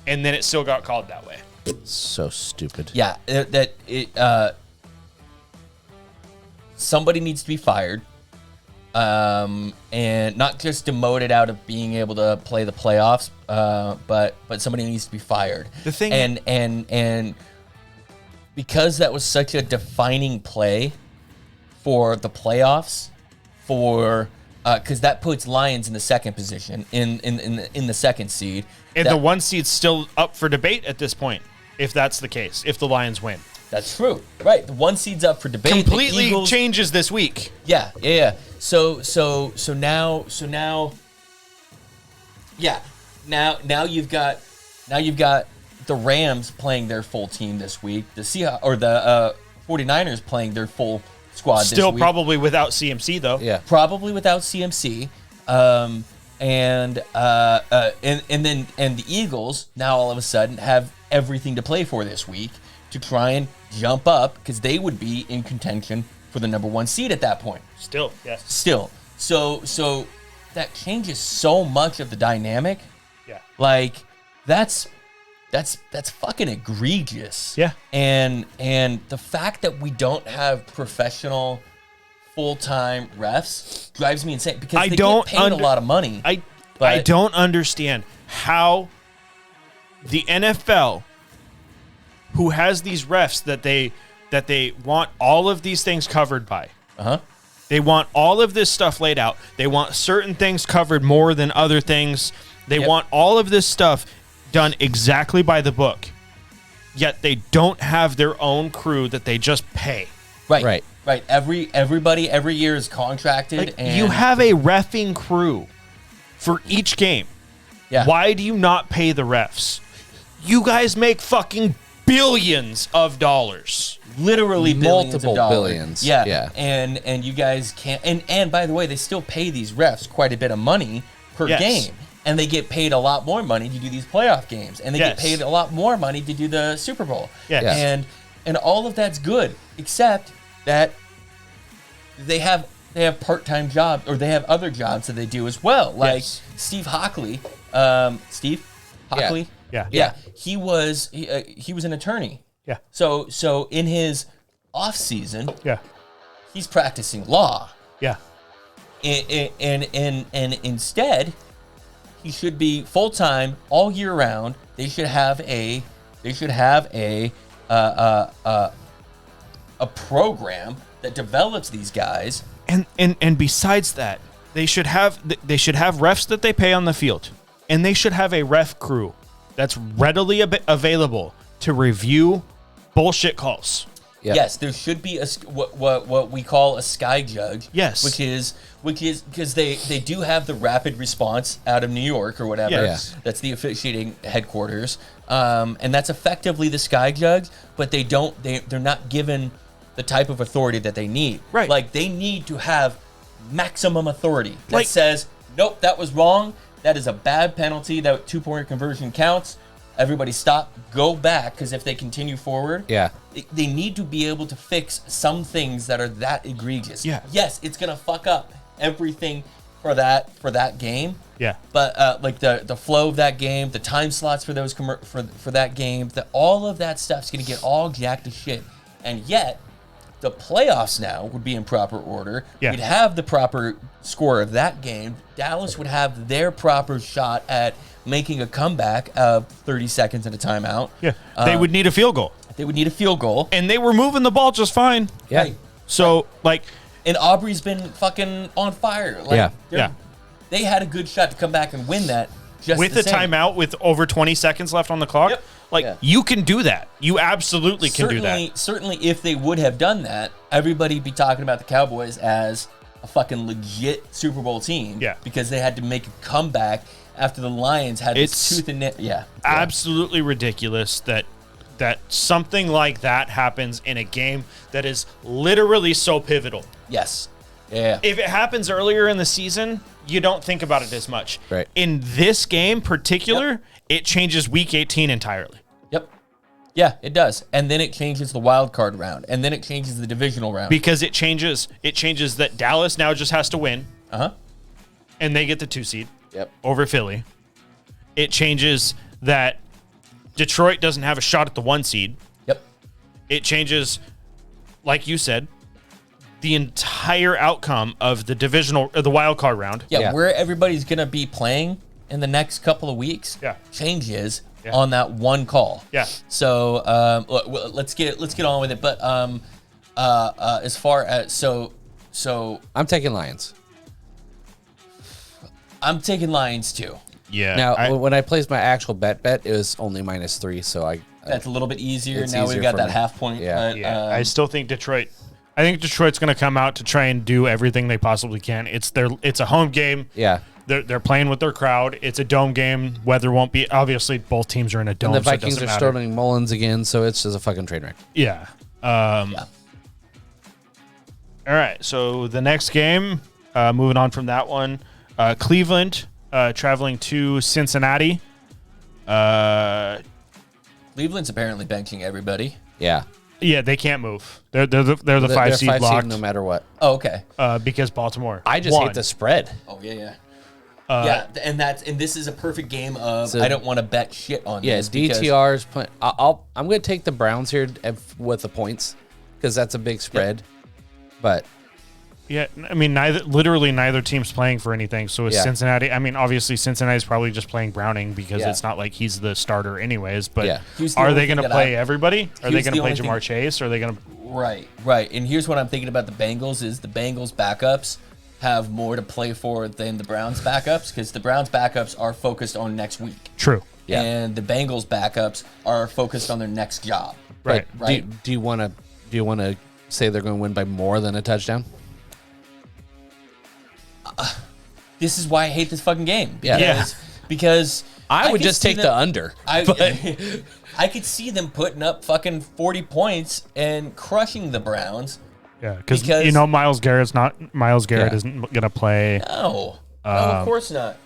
And then it still got called that way. So stupid. Yeah. Somebody needs to be fired, and not just demoted out of being able to play the playoffs, but somebody needs to be fired. The thing, and because that was such a defining play for the playoffs, because that puts Lions in the second position in the second seed, and the 1 seed's still up for debate at this point. If that's the case, if the Lions win. That's true, right? The 1 seed's up for debate. Completely The Eagles, changes this week. Yeah. So now, now you've got the Rams playing their full team this week. The 49ers playing their full squad this week. Still probably without CMC though. Yeah. Probably without CMC. And the Eagles now all of a sudden have everything to play for this week to try and jump up, because they would be in contention for the number 1 seed at that point. Still, yes. Still. So that changes so much of the dynamic. Yeah. That's fucking egregious. Yeah. And the fact that we don't have professional full-time refs drives me insane, because they get paid a lot of money. I don't understand how the NFL, who has these refs that they want all of these things covered by. They want all of this stuff laid out. They want certain things covered more than other things. They want all of this stuff done exactly by the book. Yet they don't have their own crew that they just pay. Right. Everybody every year is contracted, and you have a reffing crew for each game. Yeah. Why do you not pay the refs? You guys make fucking billions of dollars. Literally Multiple billions. Yeah. And you guys can't. And by the way, they still pay these refs quite a bit of money per game, and they get paid a lot more money to do these playoff games, and they get paid a lot more money to do the Super Bowl. Yes. And all of that's good, except that they have part-time jobs, or they have other jobs that they do as well. Like Steve Hockley, Steve Hockley. Yeah. He was an attorney. Yeah. So in his off season, he's practicing law. Yeah. And instead, he should be full time all year round. They should have a program that develops these guys. And besides that, they should have refs that they pay on the field, and they should have a ref crew that's readily available to review bullshit calls. Yep. Yes, there should be what we call a sky judge. Yes. which is because they do have the rapid response out of New York or whatever. Yes. That's the officiating headquarters, and that's effectively the sky judge. But they're not given the type of authority that they need. Right. Like they need to have maximum authority that Like- says, nope, that was wrong. That is a bad penalty. That 2-point conversion counts. Everybody stop, go back, because if they continue forward, Yeah. they need to be able to fix some things that are that egregious. Yeah. Yes, it's gonna fuck up everything for that game. Yeah. But like the flow of that game, the time slots for those for that game, all of that stuff's gonna get all jacked to shit. And yet, the playoffs now would be in proper order. Yeah. We'd have the proper score of that game. Dallas would have their proper shot at making a comeback of 30 seconds and a timeout. Yeah. They would need a field goal. They would need a field goal. And they were moving the ball just fine. Yeah. Right. So, like, And Aubrey's been fucking on fire. Like, Yeah. they're- They had a good shot to come back and win that. Just with the the same. timeout with over 20 seconds left on the clock, Yep. like, Yeah. you can do that. You absolutely can do that. Certainly, if they would have done that, everybody'd be talking about the Cowboys as a fucking legit Super Bowl team. Yeah. Because they had to make a comeback after the Lions had It's this tooth and nail. Yeah. Absolutely ridiculous that something like that happens in a game that is literally so pivotal. Yes. Yeah. If it happens earlier in the season, you don't think about it as much. Right. In this game particular, it changes week 18 entirely. Yep. Yeah, it does. And then it changes the wild card round. And then it changes the divisional round. Because it changes that Dallas now just has to win Uh-huh. and they get the 2 seed Yep. over Philly. It changes that Detroit doesn't have a shot at the 1 seed. Yep. It changes, like you said, the entire outcome of the the wild card round. Yeah, Yeah. where everybody's going to be playing in the next couple of weeks changes on that one call. Yeah. So let's get on with it. But as far as so I'm taking Lions. I'm taking Lions too. Yeah. Now, when I placed my actual bet, it was only -3, so That's a little bit easier. It's Now easier we've got for that me. half point. Yeah. yeah, I still think Detroit. I think Detroit's going to come out to try and do everything they possibly can. It's a home game. yeah. They're playing with their crowd. It's a dome game. Weather won't be obviously both teams are in a dome. And the so it Vikings doesn't are matter. starting Mullins again, so it's just a fucking train wreck. Yeah. Yeah. All right. So the next game, moving on from that one, Cleveland traveling to Cincinnati. Cleveland's apparently benching everybody. Yeah. Yeah, they can't move. They're the 5 seed blocked no matter what. Oh, okay. because Baltimore. I just won. hate the spread. Oh yeah. And this is a perfect game of So- I don't want to bet shit on Yeah, this because- DTR's playing. I'm going to take the Browns here with the points because that's a big spread. But Yeah, I mean, neither team's playing for anything. So is Yeah. Cincinnati. I mean, obviously Cincinnati's probably just playing Browning because Yeah. it's not like he's the starter anyways. But Yeah. Here's the are only they thing going to that play everybody? Are they here's going the to play only thing- Jamar Chase? Or are they going to? Right. And here's what I'm thinking about the Bengals is the Bengals backups have more to play for than the Browns backups because the Browns backups are focused on next week. True. Yeah. And the Bengals backups are focused on their next job. Right. but Right. do you want to say they're going to win by more than a touchdown? This is why I hate this fucking game. Yeah. Because I would could just see take them- the under. I could see them putting up fucking 40 points and crushing the Browns. Yeah, because Because- Myles Garrett Yeah. isn't going to play. No, of course not.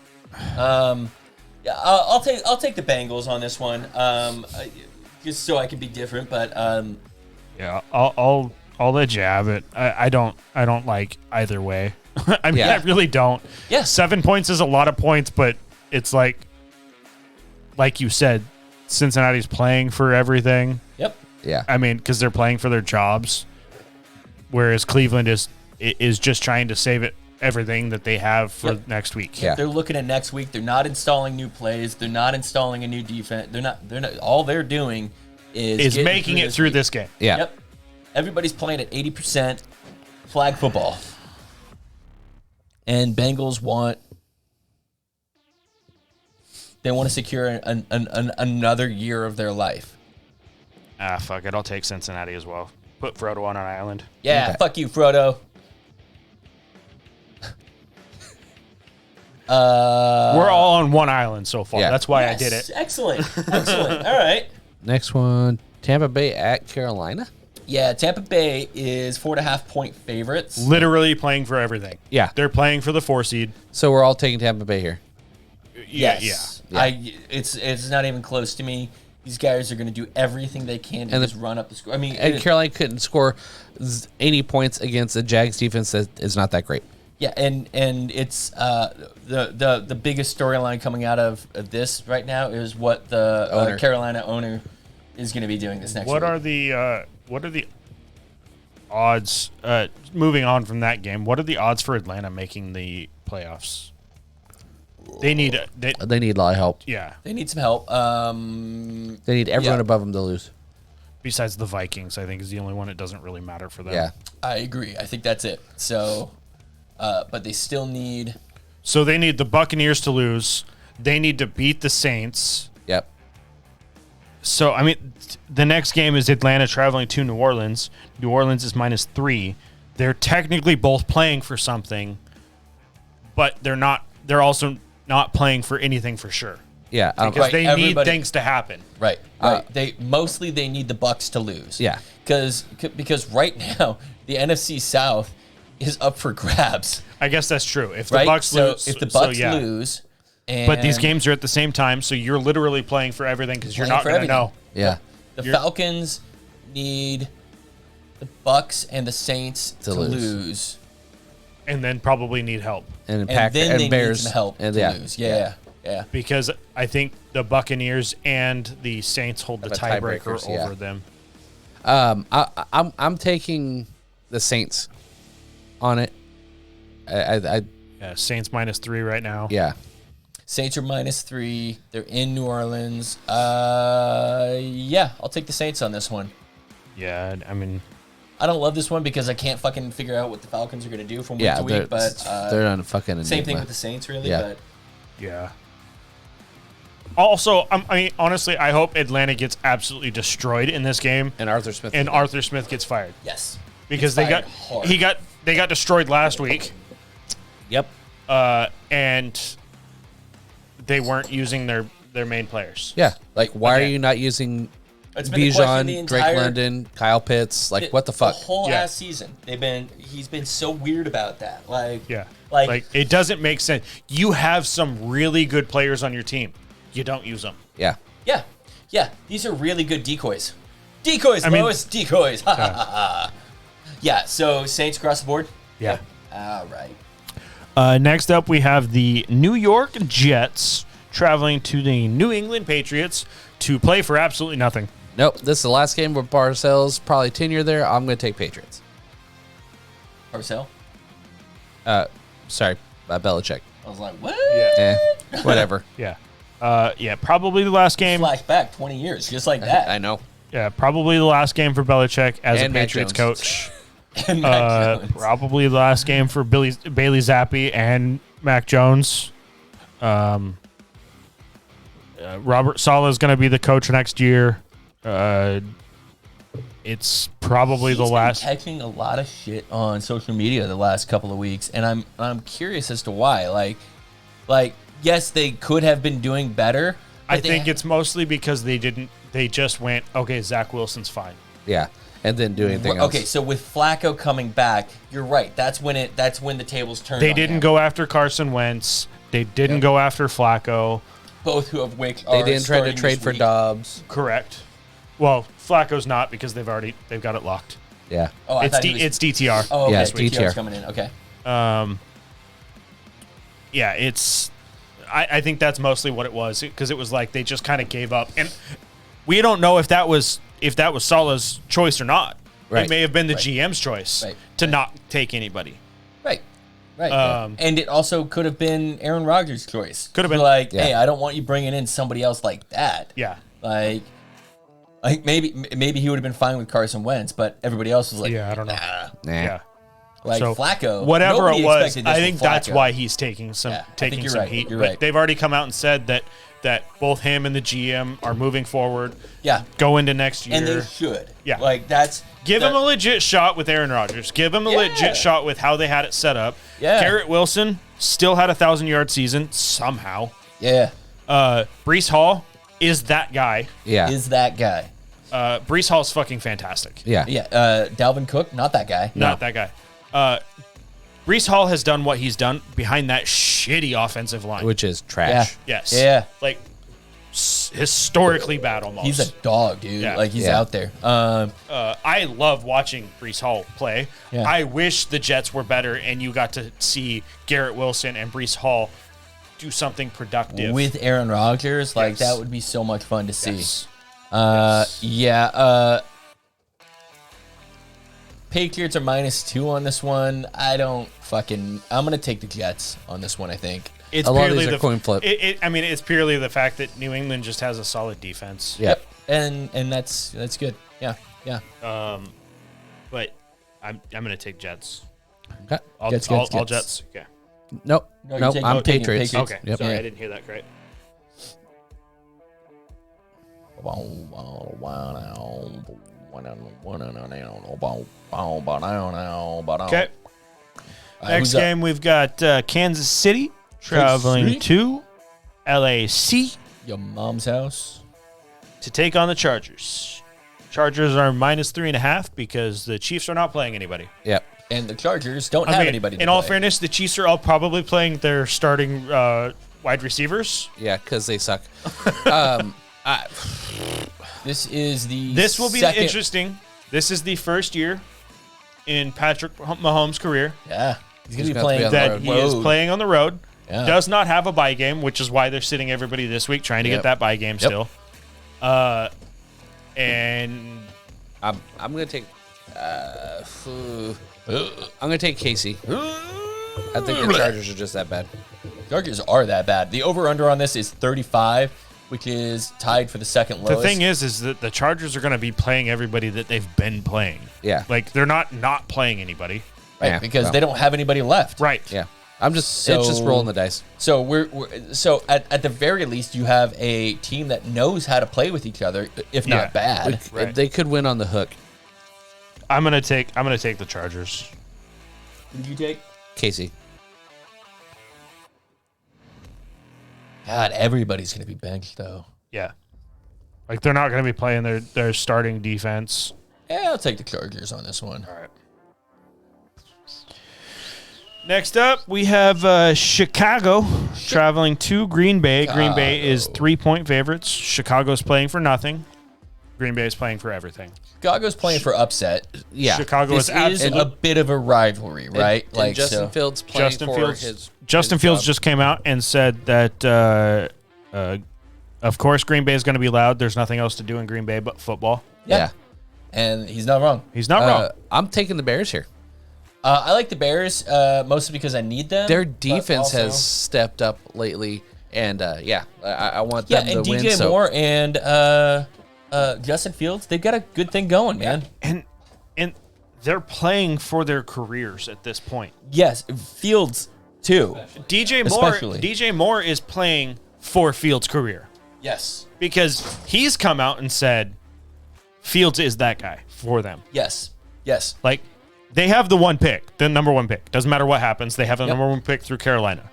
Yeah, I'll take the Bengals on this one, just so I can be different. But Yeah, I'll let you have it. I don't like either way. I mean, Yeah. I really don't. Yes. 7 points is a lot of points, but it's like you said, Cincinnati's playing for everything. yep, Yeah. I mean, because they're playing for their jobs, whereas Cleveland is just trying to save everything that they have for Yep. next week. Yeah. they're looking at next week. They're not installing new plays. They're not installing a new defense. They're not. All they're doing is getting Making it through week. this game. Yeah. Yep. Everybody's playing at 80% flag football. And Bengals want to secure another year of their life. Ah, fuck it. I'll take Cincinnati as well. Put Frodo on an island. Yeah, Okay. fuck you, Frodo. We're all on one island so far. Yeah. That's why I Yes, did it. Excellent. Excellent. All right. Next one, Tampa Bay at Carolina. Yeah, Tampa Bay is 4.5-point favorites. Literally playing for everything. Yeah. They're playing for the 4 seed. So we're all taking Tampa Bay here. Yes. Yeah. It's not even close to me. These guys are going to do everything they can to And just run up the score. I mean, And Carolina couldn't score 80 points against the Jags defense that is not that great. yeah, and it's the biggest storyline coming out of this right now is what the Owner. Carolina owner is going to be doing this next What week. are the odds? Moving on from that game, what are the odds for Atlanta making the playoffs? They need. They need a lot of help. Yeah. They need some help. They need everyone Yeah. above them to lose. Besides the Vikings, I think is the only one it doesn't really matter for them. Yeah. I agree. I think that's it. So, but they still need. So they need the Buccaneers to lose. They need to beat the Saints. Yep. So, I mean, the next game is Atlanta traveling to New Orleans. New Orleans is -3. They're technically both playing for something, but they're not. They're also not playing for anything for sure Yeah. because Right, they need everybody- things to happen. Right. They need the Bucks to lose. Yeah. Because right now the NFC South is up for grabs. I guess that's true. If the Right. Bucks so lose, if the so Bucks yeah. lose, and But these games are at the same time, so you're literally playing for everything because you're Playing not for going to everything. know. Yeah. the you're- Falcons need the Bucks and the Saints To to lose. lose. And then probably need help And, And Packer then and they Bears need some help and to yeah. lose. Yeah. because I think the Buccaneers and the Saints hold the Have a tiebreaker tiebreakers, yeah. over them. I'm taking the Saints on it. I Yeah, Saints -3 right now. yeah. Saints are -3. They're in New Orleans. Yeah, I'll take the Saints on this one. Yeah, I mean, I don't love this one because I can't fucking figure out what the Falcons are going to do from week Yeah, to week. But they're on a fucking same thing enigma. with the Saints, really. Yeah. But yeah. Also, I mean, honestly, I hope Atlanta gets absolutely destroyed in this game, And Arthur Smith. and Arthur Smith gets fired yes, because Gets they got fired hard. they got destroyed last week, Yep. and they weren't using their main players. Yeah. Like, why are Okay. you not using It's been the question the Bijan, Drake entire- London, Kyle Pitts? Like, what the fuck? The whole Yeah. ass season, he's been so weird about that. Like, Yeah, like, it doesn't make sense. You have some really good players on your team, you don't use them. Yeah. yeah. These are really good decoys. Decoys, I mean- Lois, decoys. Ha ha ha ha. Yeah. So Saints across the board. Yeah. All right. Next up, we have the New York Jets traveling to the New England Patriots to play for absolutely nothing. Nope. This is the last game with Parcells. Probably tenure there. I'm going to take Patriots. Parcell. Sorry. Belichick. I was like, what? Whatever. Yeah. Yeah, probably the last game. Flashback 20 years, just like that. I know. Yeah, probably the last game for Belichick as And a Mac Patriots Jones. coach. And Mac Jones. Probably the last game for Bailey Zappi and Mac Jones. Robert Saleh is going to be the coach next year. It's probably He's the been last. catching a lot of shit on social media the last couple of weeks, and I'm curious as to why. Like yes, they could have been doing better. I but they think ha- it's mostly because they didn't. They just went, okay, Zach Wilson's fine. Yeah. And then do anything else. okay. So with Flacco coming back, you're right. That's when the tables turned. They on didn't him. go after Carson Wentz. They didn't go after Flacco. Both who have which They are didn't try to starting trade this for week. Dobbs. Correct. Well, Flacco's not because they've got it locked. Yeah. Oh, I It's thought he was- it's DTR. Oh, okay. Yeah, it's DTR's DTR. coming in. Okay. Yeah, it's. I think that's mostly what it was because it was like they just kind of gave up, and we don't know if that was Saleh's choice or not. Right. It may have been the GM's choice Right. to not take anybody. Right. And it also could have been Aaron Rodgers' choice. Could have been. Like, Yeah. hey, I don't want you bringing in somebody else like that. Yeah. Like maybe he would have been fine with Carson Wentz, but everybody else was like, Yeah, I don't know. nah. Nah. Yeah. Like So Flacco, whatever nobody it was, expected this I think from that's Flacco. why he's taking Yeah, some I think you're right. heat. You're But right. they've already come out and said that both him and the GM are moving forward. Yeah, Go into next year. and they should. Yeah. like that's Give that- him a legit shot with Aaron Rodgers. Give him a Yeah. legit shot with how they had it set up. Yeah. Garrett Wilson still had a 1,000-yard season somehow. Yeah, Brees Hall is that guy. Yeah. is that guy? Brees Hall's fucking fantastic. yeah. Yeah, Dalvin Cook, not that guy. Not that guy. Brees Hall has done what he's done behind that shitty offensive line. Which is Yeah, trash. Yes. Yeah. Like historically bad almost. He's a dog, dude. Yeah. Like he's Yeah. out there. I love watching Brees Hall play. Yeah. I wish the Jets were better and you got to see Garrett Wilson and Brees Hall do something productive. With Aaron Rodgers, like Yes. that would be so much fun to see. Yes. Yeah. Patriots are -2 on this one. I'm gonna take the Jets on this one. I think. It's A lot of purely these are the coin flip. I mean, it's purely the fact that New England just has a solid defense. Yeah. And that's good. Yeah. But I'm gonna take Jets. Okay. All Jets. Jets. Okay. Nope. No, you're Nope. taking- I'm you're taking Patriots. Patriots. Okay. Yep. Sorry, Yeah. I didn't hear that correct. Okay. Next who's up? game, we've got Kansas City traveling City? to LAC Your mom's house. to take on the Chargers. Chargers are -3.5 because the Chiefs are not playing anybody. Yep. And the Chargers don't I have mean, anybody. in to all play. fairness, the Chiefs are all probably playing their starting wide receivers. Yeah, because they suck. This is the. This will be second- interesting. This is the first year in Patrick Mahomes' career Yeah, he's gonna He's be gonna have to playing be on that road. he is playing on the road. Yeah. Does not have a bye game, which is why they're sitting everybody this week trying to Yep. get that bye game Yep. still. And I'm gonna take. I'm gonna take Casey. I think the Chargers are just that bad. Chargers are that bad. The over/under on this is 35, which is tied for the second lowest. the thing is that the Chargers are going to be playing everybody that they've been playing. Yeah. Like they're not playing anybody. right? Yeah, Because well. they don't have anybody left. Right. Yeah. It's just So- rolling the dice. So so at the very least, you have a team that knows how to play with each other, if Yeah. not bad. Right. They could win on the hook. I'm gonna take the Chargers. Who did you take? Casey. God, everybody's gonna be benched though. Yeah. Like they're not going to be playing their starting defense. Yeah, I'll take the Chargers on this one. All right. Next up, we have Chicago traveling to Green Bay. Green Bay is 3-point favorites. Chicago's playing for nothing. Green Bay is playing for everything. Chicago's playing for upset. Yeah. Chicago This is is absolutely. a bit of a rivalry, right? And Justin so. Fields playing Justin for Fields. his. Justin his Fields job. just came out and said that, of course, Green Bay is going to be loud. There's nothing else to do in Green Bay but football. Yeah. And he's not wrong. He's not wrong. I'm taking the Bears here. I like the Bears mostly because I need them. Their but defense also- has stepped up lately, and I want Yeah, them and to win. DJ So Moore and Justin Fields, they've got a good thing going, man. And they're playing for their careers at this point. Yes, Fields too. Especially. DJ Moore is playing for Fields' career Yes, because he's come out and said Fields is that guy for them. yes. Like they have the one pick, the number one pick. Doesn't matter what happens, they have the Yep. number one pick through Carolina.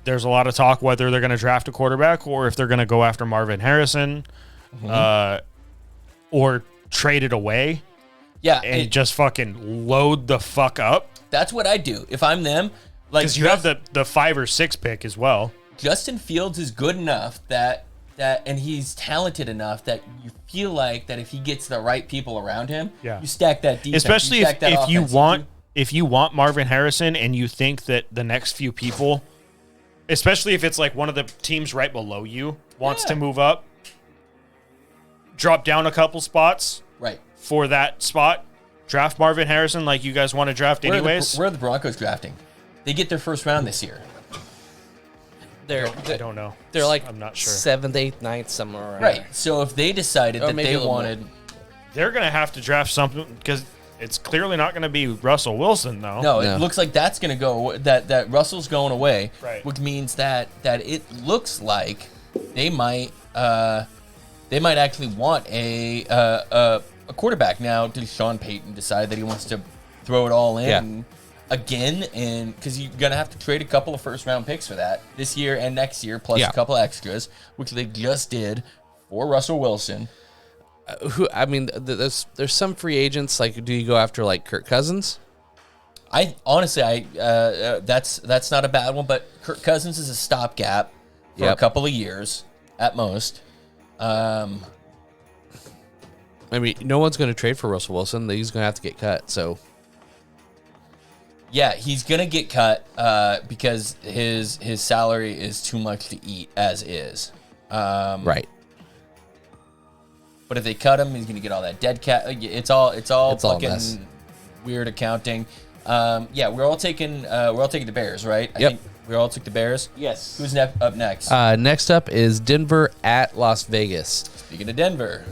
There's a lot of talk whether they're going to draft a quarterback or if they're going to go after Marvin Harrison, or trade it away Yeah, and just fucking load the fuck up. that's what I do if I'm them. Like Because you have the 5 or 6 pick as well. Justin Fields is good enough that and he's talented enough that you feel like that if he gets the right people around him, Yeah. you stack that defense. Especially you stack that if you offense, want if you want Marvin Harrison and you think that the next few people, especially if it's like one of the teams right below you wants Yeah. to move up, drop down a couple spots right. for that spot, draft Marvin Harrison like you guys want to draft Where anyways. are the Broncos drafting? They get their first round this year. I don't know. they're like I'm not sure. 7th, 8th, 9th, somewhere around Right. there. So if they decided Or that maybe they a little wanted They're gonna have to draft something because It's clearly not going to be Russell Wilson, though. No, it looks like that's going to go. That Russell's going away, Right. which means that it looks like they might actually want a quarterback now. Does Sean Payton decide that he wants to throw it all in again? And because you're going to have to trade a couple of first-round picks for that this year and next year, plus a couple extras, which they just did for Russell Wilson. There's some free agents. Like, do you go after like Kirk Cousins? I honestly, that's not a bad one, but Kirk Cousins is a stopgap for a couple of years at most. I mean, no one's going to trade for Russell Wilson. He's going to have to get cut. So, yeah, he's going to get cut because his salary is too much to eat as is. Right. But if they cut him, he's going to get all that dead cat. It's all fucking weird accounting. We're all taking the Bears, right? I think we all took the Bears. Yes. Who's up next? Next up is Denver at Las Vegas. Speaking of Denver,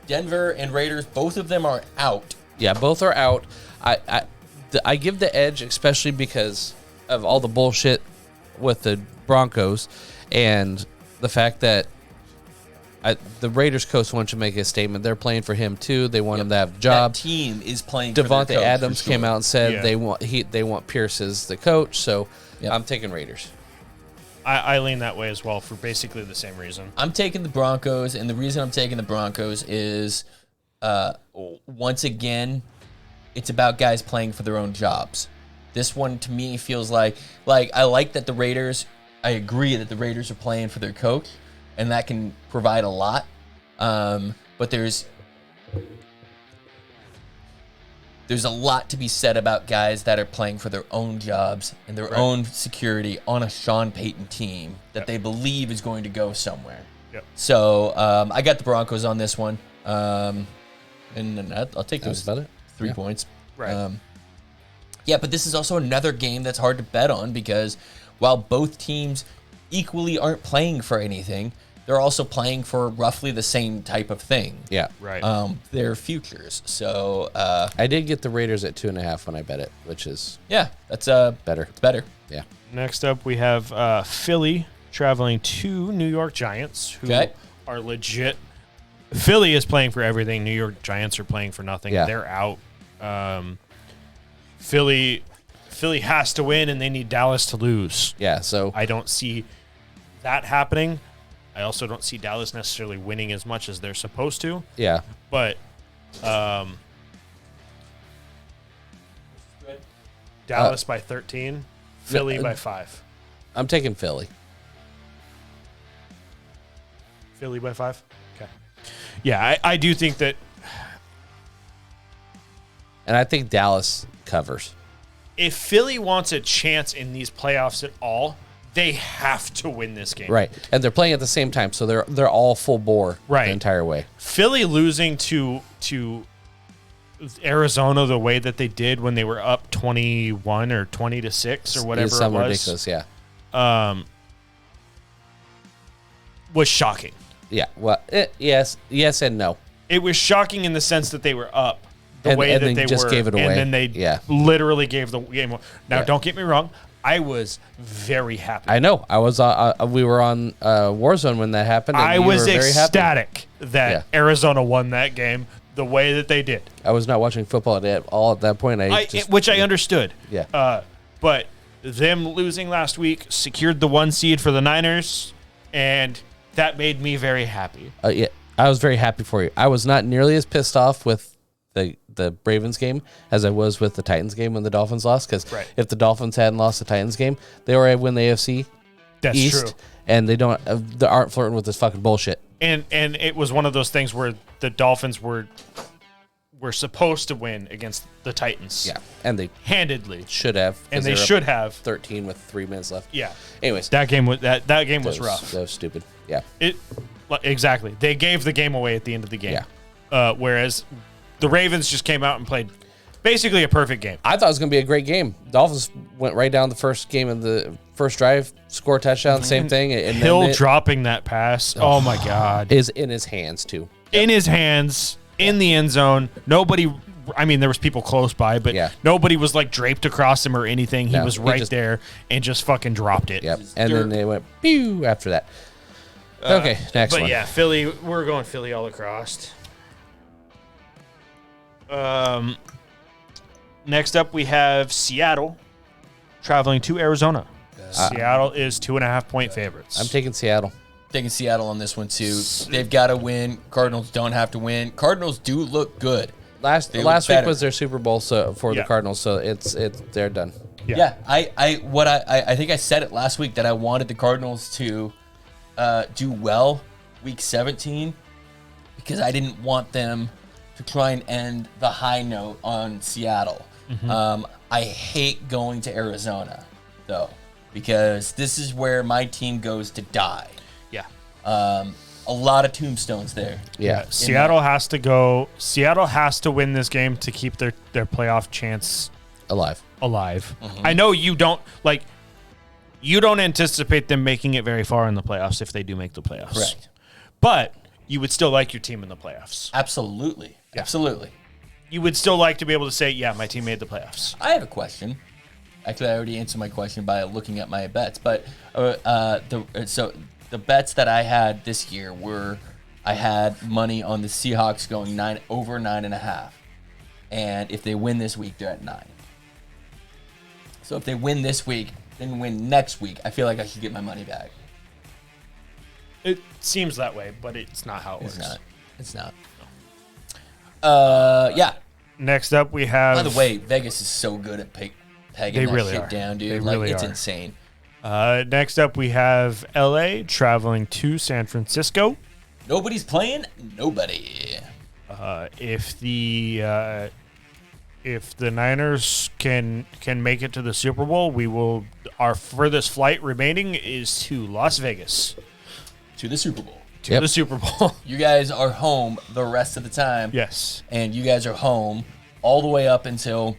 Denver and Raiders, both of them are out. Yeah, both are out. I give the edge, especially because of all the bullshit with the Broncos and the fact that the Raiders coach wants to make a statement. They're playing for him too. They want him to have a job. That team is playing for their Devontae coach, Adams for sure. came out and said they want Pierce as the coach. So I'm taking Raiders. I lean that way as well for basically the same reason. I'm taking the Broncos, and the reason I'm taking the Broncos is, once again, it's about guys playing for their own jobs. This one, to me, feels like I like that the Raiders, I agree that the Raiders are playing for their coach, and that can provide a lot. But there's a lot to be said about guys that are playing for their own jobs and their own security on a Sean Payton team that they believe is going to go somewhere. Yep. So I got the Broncos on this one. And I'll take those about it. 3 points. Right. But this is also another game that's hard to bet on because while both teams equally aren't playing for anything, they're also playing for roughly the same type of thing. Yeah. Right. Their futures. So I did get the Raiders at 2.5 when I bet it, which is that's better. It's better. Yeah. Next up, we have Philly traveling to New York Giants, who are legit. Philly is playing for everything. New York Giants are playing for nothing. Yeah. They're out. Philly has to win, and they need Dallas to lose. Yeah. So I don't see that happening. I also don't see Dallas necessarily winning as much as they're supposed to. yeah. But Dallas by 13, Philly by 5. I'm taking Philly. Philly by 5? Okay. Yeah, I do think that. And I think Dallas covers. If Philly wants a chance in these playoffs at all, they have to win this game. Right. And they're playing at the same time, so they're all full bore the entire way. Philly losing to Arizona the way that they did when they were up 21 or 20-6 or whatever it was. Something ridiculous, yeah. Was shocking. Yeah. Well, yes and no. It was shocking in the sense that they were up the And- way and that then they just were, gave it away. and then they literally gave the game away. Now, don't get me wrong. I was very happy. I know. I was. We were on Warzone when that happened. And I you was were very happy. ecstatic that Arizona won that game the way that they did. I was not watching football at all at that point. Which I understood. Yeah. But them losing last week secured the 1 seed for the Niners, and that made me very happy. Yeah, I was very happy for you. I was not nearly as pissed off with the Ravens game as I was with the Titans game when the Dolphins lost. Because if the Dolphins hadn't lost the Titans game, they were able to win the AFC East, true. and they aren't flirting with this fucking bullshit. And it was one of those things where the Dolphins were supposed to win against the Titans. Yeah, and they handedly should have, and they should have 13 with 3 minutes left. Yeah. Anyways, that game was rough. That was stupid. Yeah. Exactly. They gave the game away at the end of the game. Yeah. Whereas the Ravens just came out and played basically a perfect game. I thought it was going to be a great game. Dolphins went right down the first game of the first drive, score a touchdown, same thing. And Hill dropping that pass. Oh my God. Is in his hands too. In his hands. in the end zone. Nobody, I mean, there was people close by, but nobody was like draped across him or anything. He was right there and just fucking dropped it. Yep. And then they went pew after that. Okay, next one. But yeah, Philly, we're going Philly all across. Next up, we have Seattle traveling to Arizona. Seattle is 2.5-point favorites. I'm taking Seattle. Taking Seattle on this one too. They've got to win. Cardinals don't have to win. Cardinals do look good. Last week was their Super Bowl for the Cardinals, so it's they're done. Yeah. I think I said it last week that I wanted the Cardinals to do well week 17 because I didn't want them to try and end the high note on Seattle. I hate going to Arizona though because this is where my team goes to die. Yeah. A lot of tombstones there. Yeah. Seattle has to go. Seattle has to win this game to keep their playoff chance alive. I know you don't anticipate them making it very far in the playoffs if they do make the playoffs. Correct. But you would still like your team in the playoffs. Absolutely. Yeah. Absolutely. You would still like to be able to say, yeah, my team made the playoffs. I have a question. Actually, I already answered my question by looking at my bets. But the bets that I had this year were I had money on the Seahawks going over 9.5. And if they win this week, they're at 9. So if they win this week, then win next week, I feel like I should get my money back. It seems that way, but it's not how it works. It's not. Yeah. Next up, we have... By the way, Vegas is so good at pegging that shit down, dude. They really it's are. insane. Next up, we have LA traveling to San Francisco. Nobody's playing nobody. If the Niners can make it to the Super Bowl, we will. Our furthest flight remaining is to Las Vegas. To the Super Bowl. To the Super Bowl. You guys are home the rest of the time. Yes. And you guys are home all the way up until...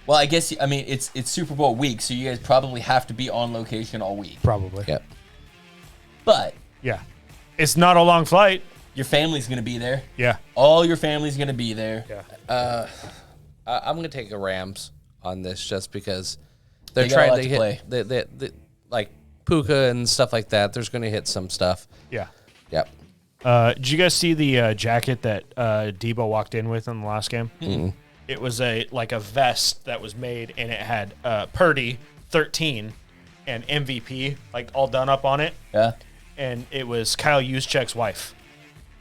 Well, I guess, I mean, it's Super Bowl week, so you guys probably have to be on location all week. Probably. Yep. But... Yeah. It's not a long flight. Your family's going to be there. Yeah. All your family's going to be there. Yeah. I'm going to take the Rams on this just because they're trying to hit the like Puka and stuff like that. There's going to hit some stuff. Yeah. Yep. Did you guys see the jacket that Debo walked in with in the last game? Mm-hmm. It was a vest that was made, and it had Purdy 13 and MVP like all done up on it. Yeah. And it was Kyle Juszczyk's wife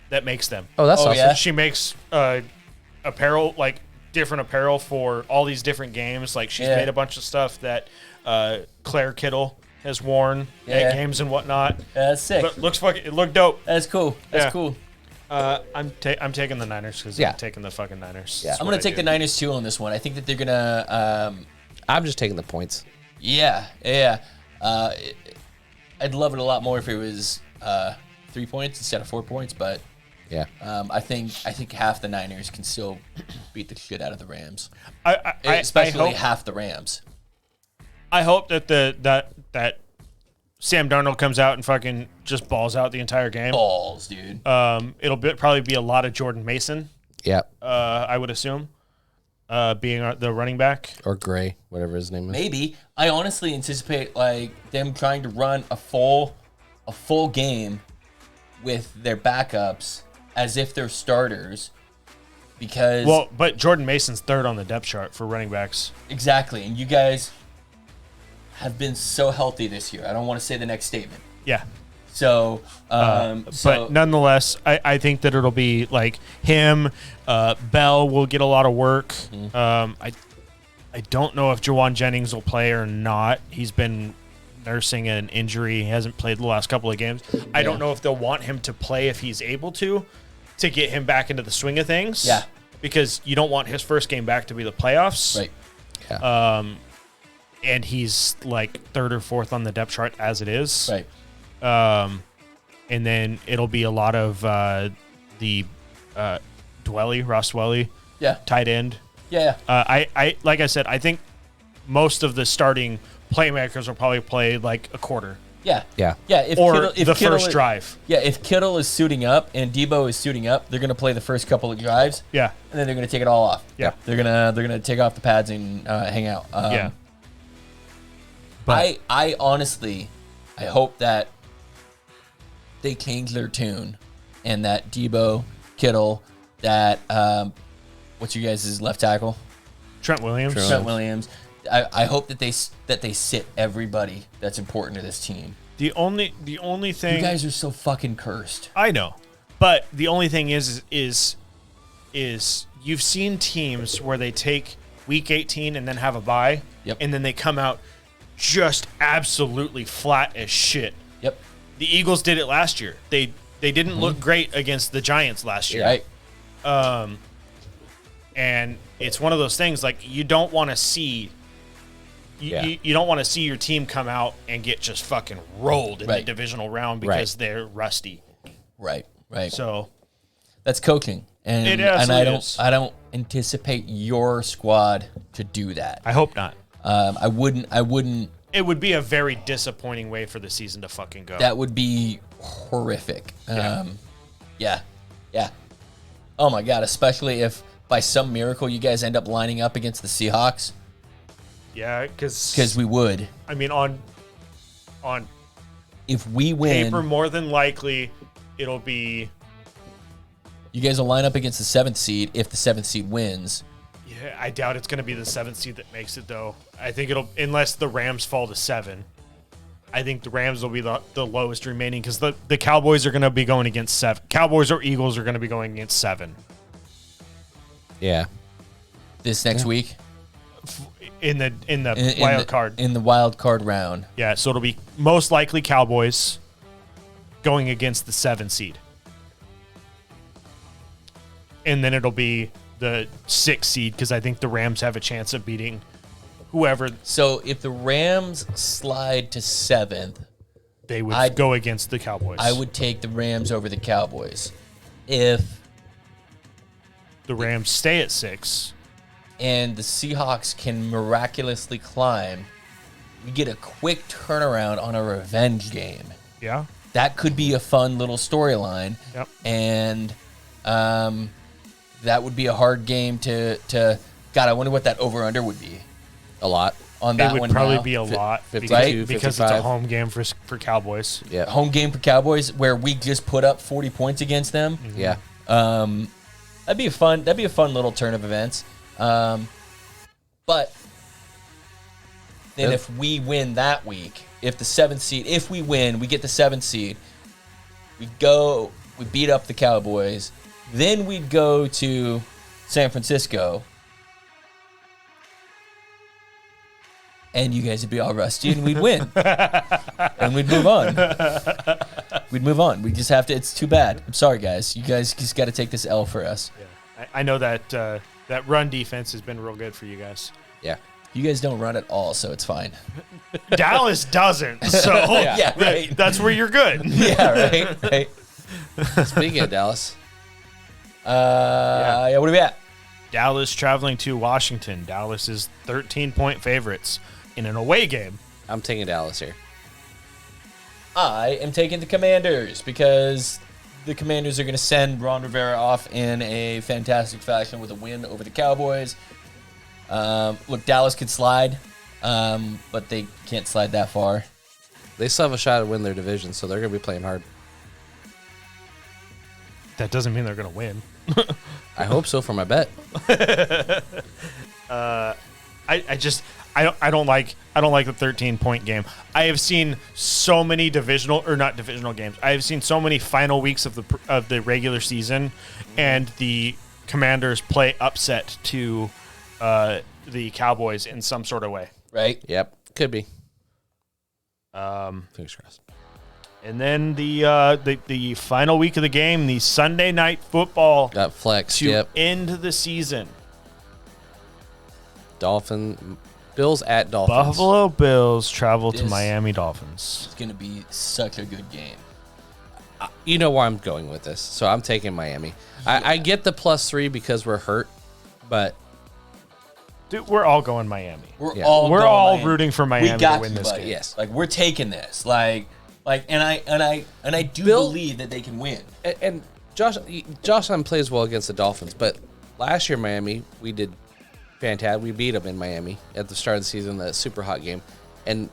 that makes them. Oh, that's awesome. Yeah? She makes apparel, like different apparel for all these different games. Like she's made a bunch of stuff that Claire Kittle has worn at games and whatnot. Yeah, that's sick. But it looked dope. That's cool. That's cool. I'm taking the Niners because I'm taking the fucking Niners. Yeah. I'm going to take the Niners too on this one. I think that they're going to... I'm just taking the points. Yeah. I'd love it a lot more if it was 3 points instead of 4 points, but yeah, I think half the Niners can still beat the shit out of the Rams. Especially half the Rams. I hope that that Sam Darnold comes out and fucking just balls out the entire game. Balls, dude. It'll probably be a lot of Jordan Mason. Yeah. I would assume. Being the running back. Or Gray, whatever his name is. Maybe. I honestly anticipate like them trying to run a full game with their backups as if they're starters. Because but Jordan Mason's third on the depth chart for running backs. Exactly. And you guys have been so healthy this year. I don't want to say the next statement. Yeah. So, but nonetheless, I think that it'll be like him. Bell will get a lot of work. Mm-hmm. I don't know if Jawan Jennings will play or not. He's been nursing an injury. He hasn't played the last couple of games. Yeah. I don't know if they'll want him to play if he's able to get him back into the swing of things. Yeah. Because you don't want his first game back to be the playoffs. Right. Yeah. And he's like third or fourth on the depth chart as it is. Right. And then it'll be a lot of the Ross Dwelly, tight end. Yeah. I like I said, I think most of the starting playmakers will probably play like a quarter. Yeah. If or if the Kittle first drive. Yeah, if Kittle is suiting up and Debo is suiting up, they're gonna play the first couple of drives. Yeah. And then they're gonna take it all off. Yeah. They're gonna take off the pads and hang out. Yeah. But I honestly, I hope that they change their tune, and that Debo, Kittle, that what's your guys' left tackle? Trent Williams. Trent Williams. I hope that they sit everybody that's important to this team. The only thing You guys are so fucking cursed. I know, but the only thing is you've seen teams where they take week 18 and then have a bye, Yep. and then they come out just absolutely flat as shit. Yep. The Eagles did it last year. They didn't look great against the Giants last year. Right. And it's one of those things like you don't want to see. You don't want to see your team come out and get just fucking rolled in the divisional round because they're rusty. Right. So that's coaching, and It and I absolutely don't is. I don't anticipate your squad to do that. I hope not. I wouldn't. It would be a very disappointing way for the season to fucking go. That would be horrific. Yeah. Oh my god! Especially if by some miracle you guys end up lining up against the Seahawks, Yeah, because because we would. I mean, on If we win, paper, more than likely, it'll be. you guys will line up against the 7th seed if the 7th seed wins. Yeah, I doubt it's going to be the 7th seed that makes it, though. I think it'll, unless the Rams fall to 7. I think the Rams will be the lowest remaining because the Cowboys are going to be going against 7. Cowboys or Eagles are going to be going against 7 Yeah. This next week in the in wild the, card. in the wild card round. Yeah, so it'll be most likely Cowboys going against the 7 seed. And then it'll be the 6 seed because I think the Rams have a chance of beating whoever So if the Rams slide to 7th, they would go against the Cowboys. I would take the Rams over the Cowboys. If The Rams stay at 6. and the Seahawks can miraculously climb, we get a quick turnaround on a revenge game. Yeah. That could be a fun little storyline. Yep. And that would be a hard game to God, I wonder what that over-under would be A lot. on that It would one probably now. be a lot 52, because it's a 55. home game for Cowboys. Yeah. Home game for Cowboys where we just put up 40 points against them. Yeah. That'd be a fun little turn of events. But then if we win that week, if the 7th seed, if we win, we get the 7th seed, we beat up the Cowboys, then we'd go to San Francisco, and you guys would be all rusty, and we'd win. And we'd move on. We'd move on. We just have to, it's too bad. I'm sorry, guys. You guys just got to take this L for us. Yeah. I know that that run defense has been real good for you guys. Yeah. You guys don't run at all, so it's fine. Dallas doesn't, so Yeah, right. that's where you're good. Yeah, right. Speaking of Dallas, Yeah, what are we at? Dallas traveling to Washington. Dallas is 13-point favorites in an away game. I'm taking Dallas here. I am taking the Commanders because the Commanders are going to send Ron Rivera off in a fantastic fashion with a win over the Cowboys. Look, Dallas could slide, but they can't slide that far. They still have a shot to win their division, so they're going to be playing hard. That doesn't mean they're going to win. I hope so for my bet. I don't like the 13-point game. I have seen so many not divisional games. I have seen so many final weeks of the regular season, and the Commanders play upset to the Cowboys in some sort of way. Right? Yep. Could be. Fingers crossed. And then the final week of the game, the Sunday night football Got flex. to Yep. end the season. Bills at Dolphins. Buffalo Bills travel to This- Miami Dolphins. It's going to be such a good game. You know where I'm going with this, so I'm taking Miami. I get the +3 because we're hurt, but Dude, we're all going Miami. We're Yeah. all We're going all Miami. rooting for Miami We got to win you, this buddy. game. Yes. Like we're taking this. And I do Bill- believe that they can win. And Josh Allen plays well against the Dolphins, but last year Miami, we did fantastic. We beat them in Miami at the start of the season, the super hot game, and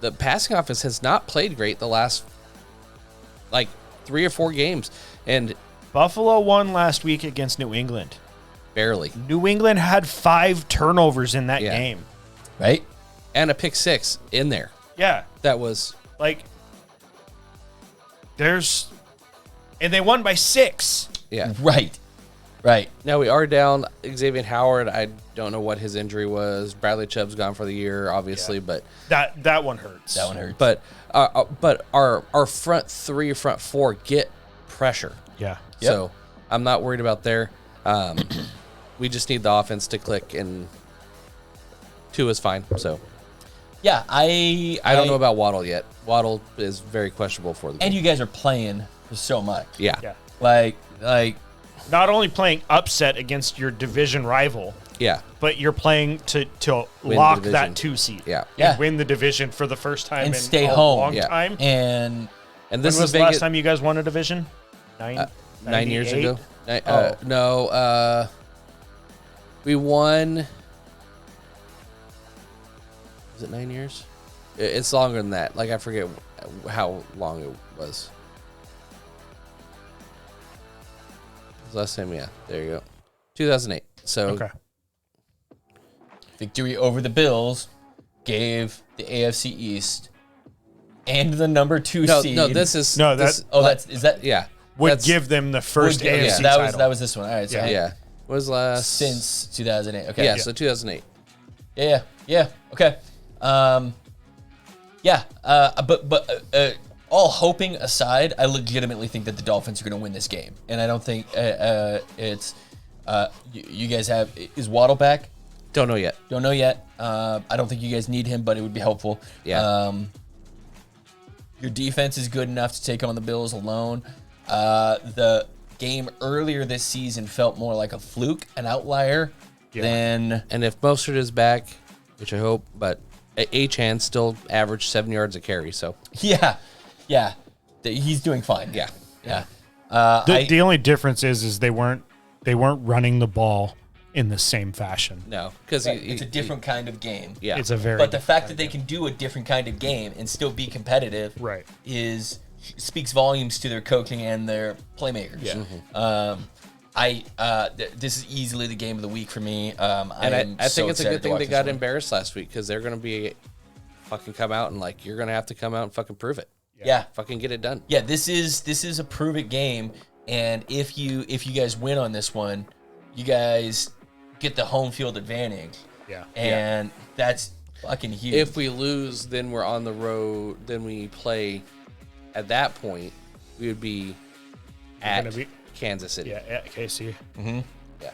the passing offense has not played great the last like 3 or 4 games, and Buffalo won last week against New England. barely, New England had 5 turnovers in that Yeah. game. Right? and a pick 6 in there. Yeah. That was Like, and they won by 6. yeah. Right. Right. Now we are down Xavier Howard. I don't know what his injury was. Bradley Chubb's gone for the year, obviously, but That one hurts. That one hurts. but our front 3, front 4 get pressure. Yeah. Yep. So I'm not worried about there. We just need the offense to click, and 2 is fine. So yeah, I I don't know about Waddle yet. Waddle is very questionable for the And game. you guys are playing for so much. Yeah. Yeah. Like Not only playing upset against your division rival, Yeah. but you're playing to Win lock the division. that 2 seed. Yeah. And Yeah. win the division for the first time And in stay a home. long Yeah. time. and And When this was is the last Vegas, time you guys won a division? 9 years 98? ago. Oh. No. We won. Was it 9 years? It's longer than that. Like I forget how long it was. Last time, yeah. There you go. 2008. So Okay. victory over the Bills gave the AFC East and the number 2 no, seed. no. This is No, this- that- Oh, is that yeah. Would That's- give them the first yeah, AFC that title. was this one. All right, so yeah. Was last since 2008. Okay. yeah. So 2008. Yeah. Okay. But all hoping aside, I legitimately think that the Dolphins are going to win this game, and I don't think it's. You guys is Waddle back? Don't know yet. Don't know yet. I don't think you guys need him, but it would be helpful. Yeah. Your defense is good enough to take on the Bills alone. The game earlier this season felt more like a fluke, an outlier, than And if Mostert is back, which I hope, but Achan still averaged 7 yards a carry. So yeah. He's doing fine. yeah. The only difference is they weren't running the ball in the same fashion. No, because It's a different kind of game. Yeah. It's a very But the fact that they can do a different kind of game and still be competitive, Right. speaks volumes to their coaching and their playmakers. Yeah. This is easily the game of the week for me. And I think it's a good thing they got embarrassed last week because they're going to be fucking come out and like you're going to have to come out and fucking prove it. Yeah. Fucking get it done. Yeah, this is a prove it game, and if you guys win on this one, you guys get the home field advantage. Yeah. And that's fucking huge. If we lose, then we're on the road. Then we play. At that point, we would be at gonna be- Kansas City. Yeah, at KC. Yeah.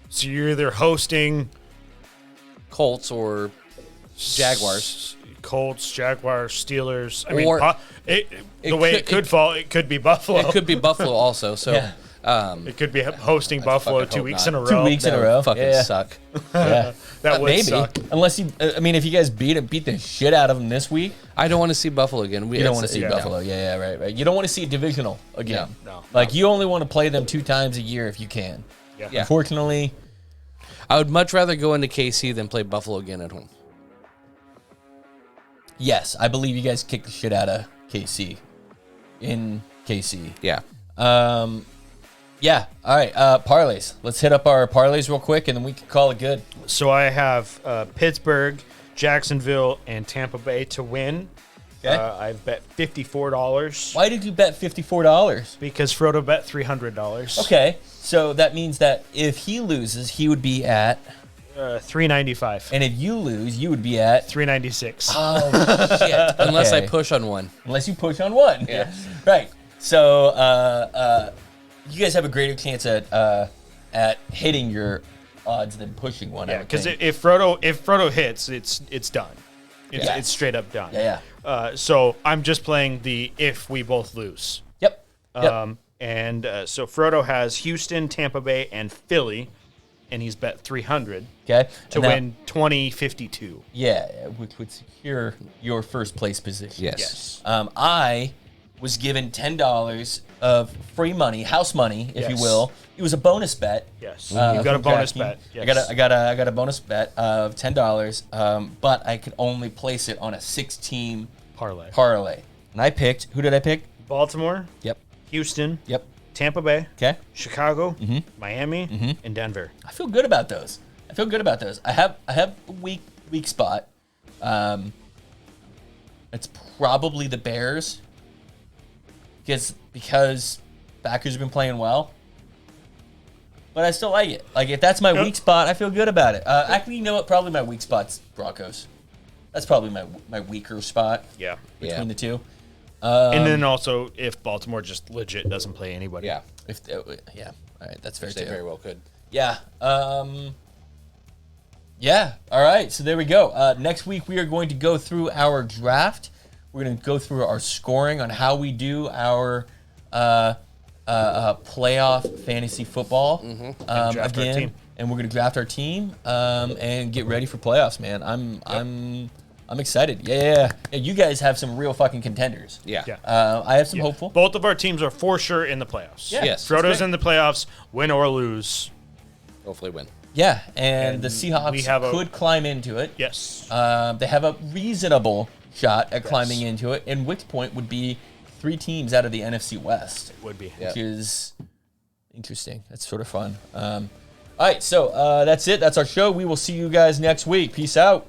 So you're either hosting Colts or Jaguars. Colts, Jaguars, Steelers. I Or- mean, the it way could- it could fall, it could be Buffalo. It could be Buffalo also. So Yeah. It could be hosting Buffalo fucking 2 hope weeks not. in a row. 2 weeks in that a would row. fucking Yeah. suck. Yeah. That would Maybe. suck. Unless if you guys beat the shit out of them this week, I don't want to see Buffalo again. you don't want to see Buffalo. Yeah, right. You don't want to see divisional again. No. Like you only want to play them 2 times a year if you can. Yeah. Unfortunately, I would much rather go into KC than play Buffalo again at home. yes, I believe you guys kicked the shit out of KC in KC. Yeah. Yeah. All right. Parlays. Let's hit up our parlays real quick, and then we can call it good. So I have Pittsburgh, Jacksonville, and Tampa Bay to win. Okay. I've bet $54 Why did you bet $54? because Frodo bet $300. Okay. So that means that if he loses, he would be at, $395. and if you lose, you would be at. $396. Oh shit! Unless I Okay. push on one. Unless you push on one. Yeah. Right. So you guys have a greater chance at hitting your odds than pushing one. Yeah, because if Frodo hits, it's done. It's straight up done. Yeah. So I'm just playing the if we both lose. Yep. So Frodo has Houston, Tampa Bay, and Philly, and he's bet 300 Okay. to And that- win 2052. Yeah, which would secure your first place position. Yes. I was given $10 of free money, house money, if you Yes. will. It was a bonus bet. Yes. You got a from bonus DraftKings. bet. Yes. I got a bonus bet of $10. But I could only place it on a 6-team parlay. parlay. And I picked. Who did I pick? Baltimore, Yep. Houston, Yep. Tampa Bay, Okay. Chicago, Miami, and Denver. I feel good about those. I have a weak spot. It's probably the Bears. Because backers have been playing well. But I still like it. Like, if that's my weak spot, I feel good about it. Actually, you know what? Probably my weak spot's Broncos. That's probably my weaker spot Yeah. between the two. And then also, if Baltimore just legit doesn't play anybody. Yeah. Yeah. All right, that's fair They too. very well could. Yeah. Yeah. All right. So there we go. Next week we are going to go through our draft. We're going to go through our scoring on how we do our playoff fantasy football draft our again, team. and we're going to draft our team and get ready for playoffs. Man, I'm excited. Yeah. You guys have some real fucking contenders. Yeah. Yeah. I have some hopeful. Both of our teams are for sure in the playoffs. Yeah. Yes. Frodo's in the playoffs, win or lose. Hopefully win. Yeah, and And the Seahawks we have could climb into it. Yes. They have a reasonable shot at climbing into it, and which point would be 3 teams out of the NFC West, Would be. Yeah. which is interesting. That's sort of fun. All right, so that's it. That's our show. We will see you guys next week. Peace out.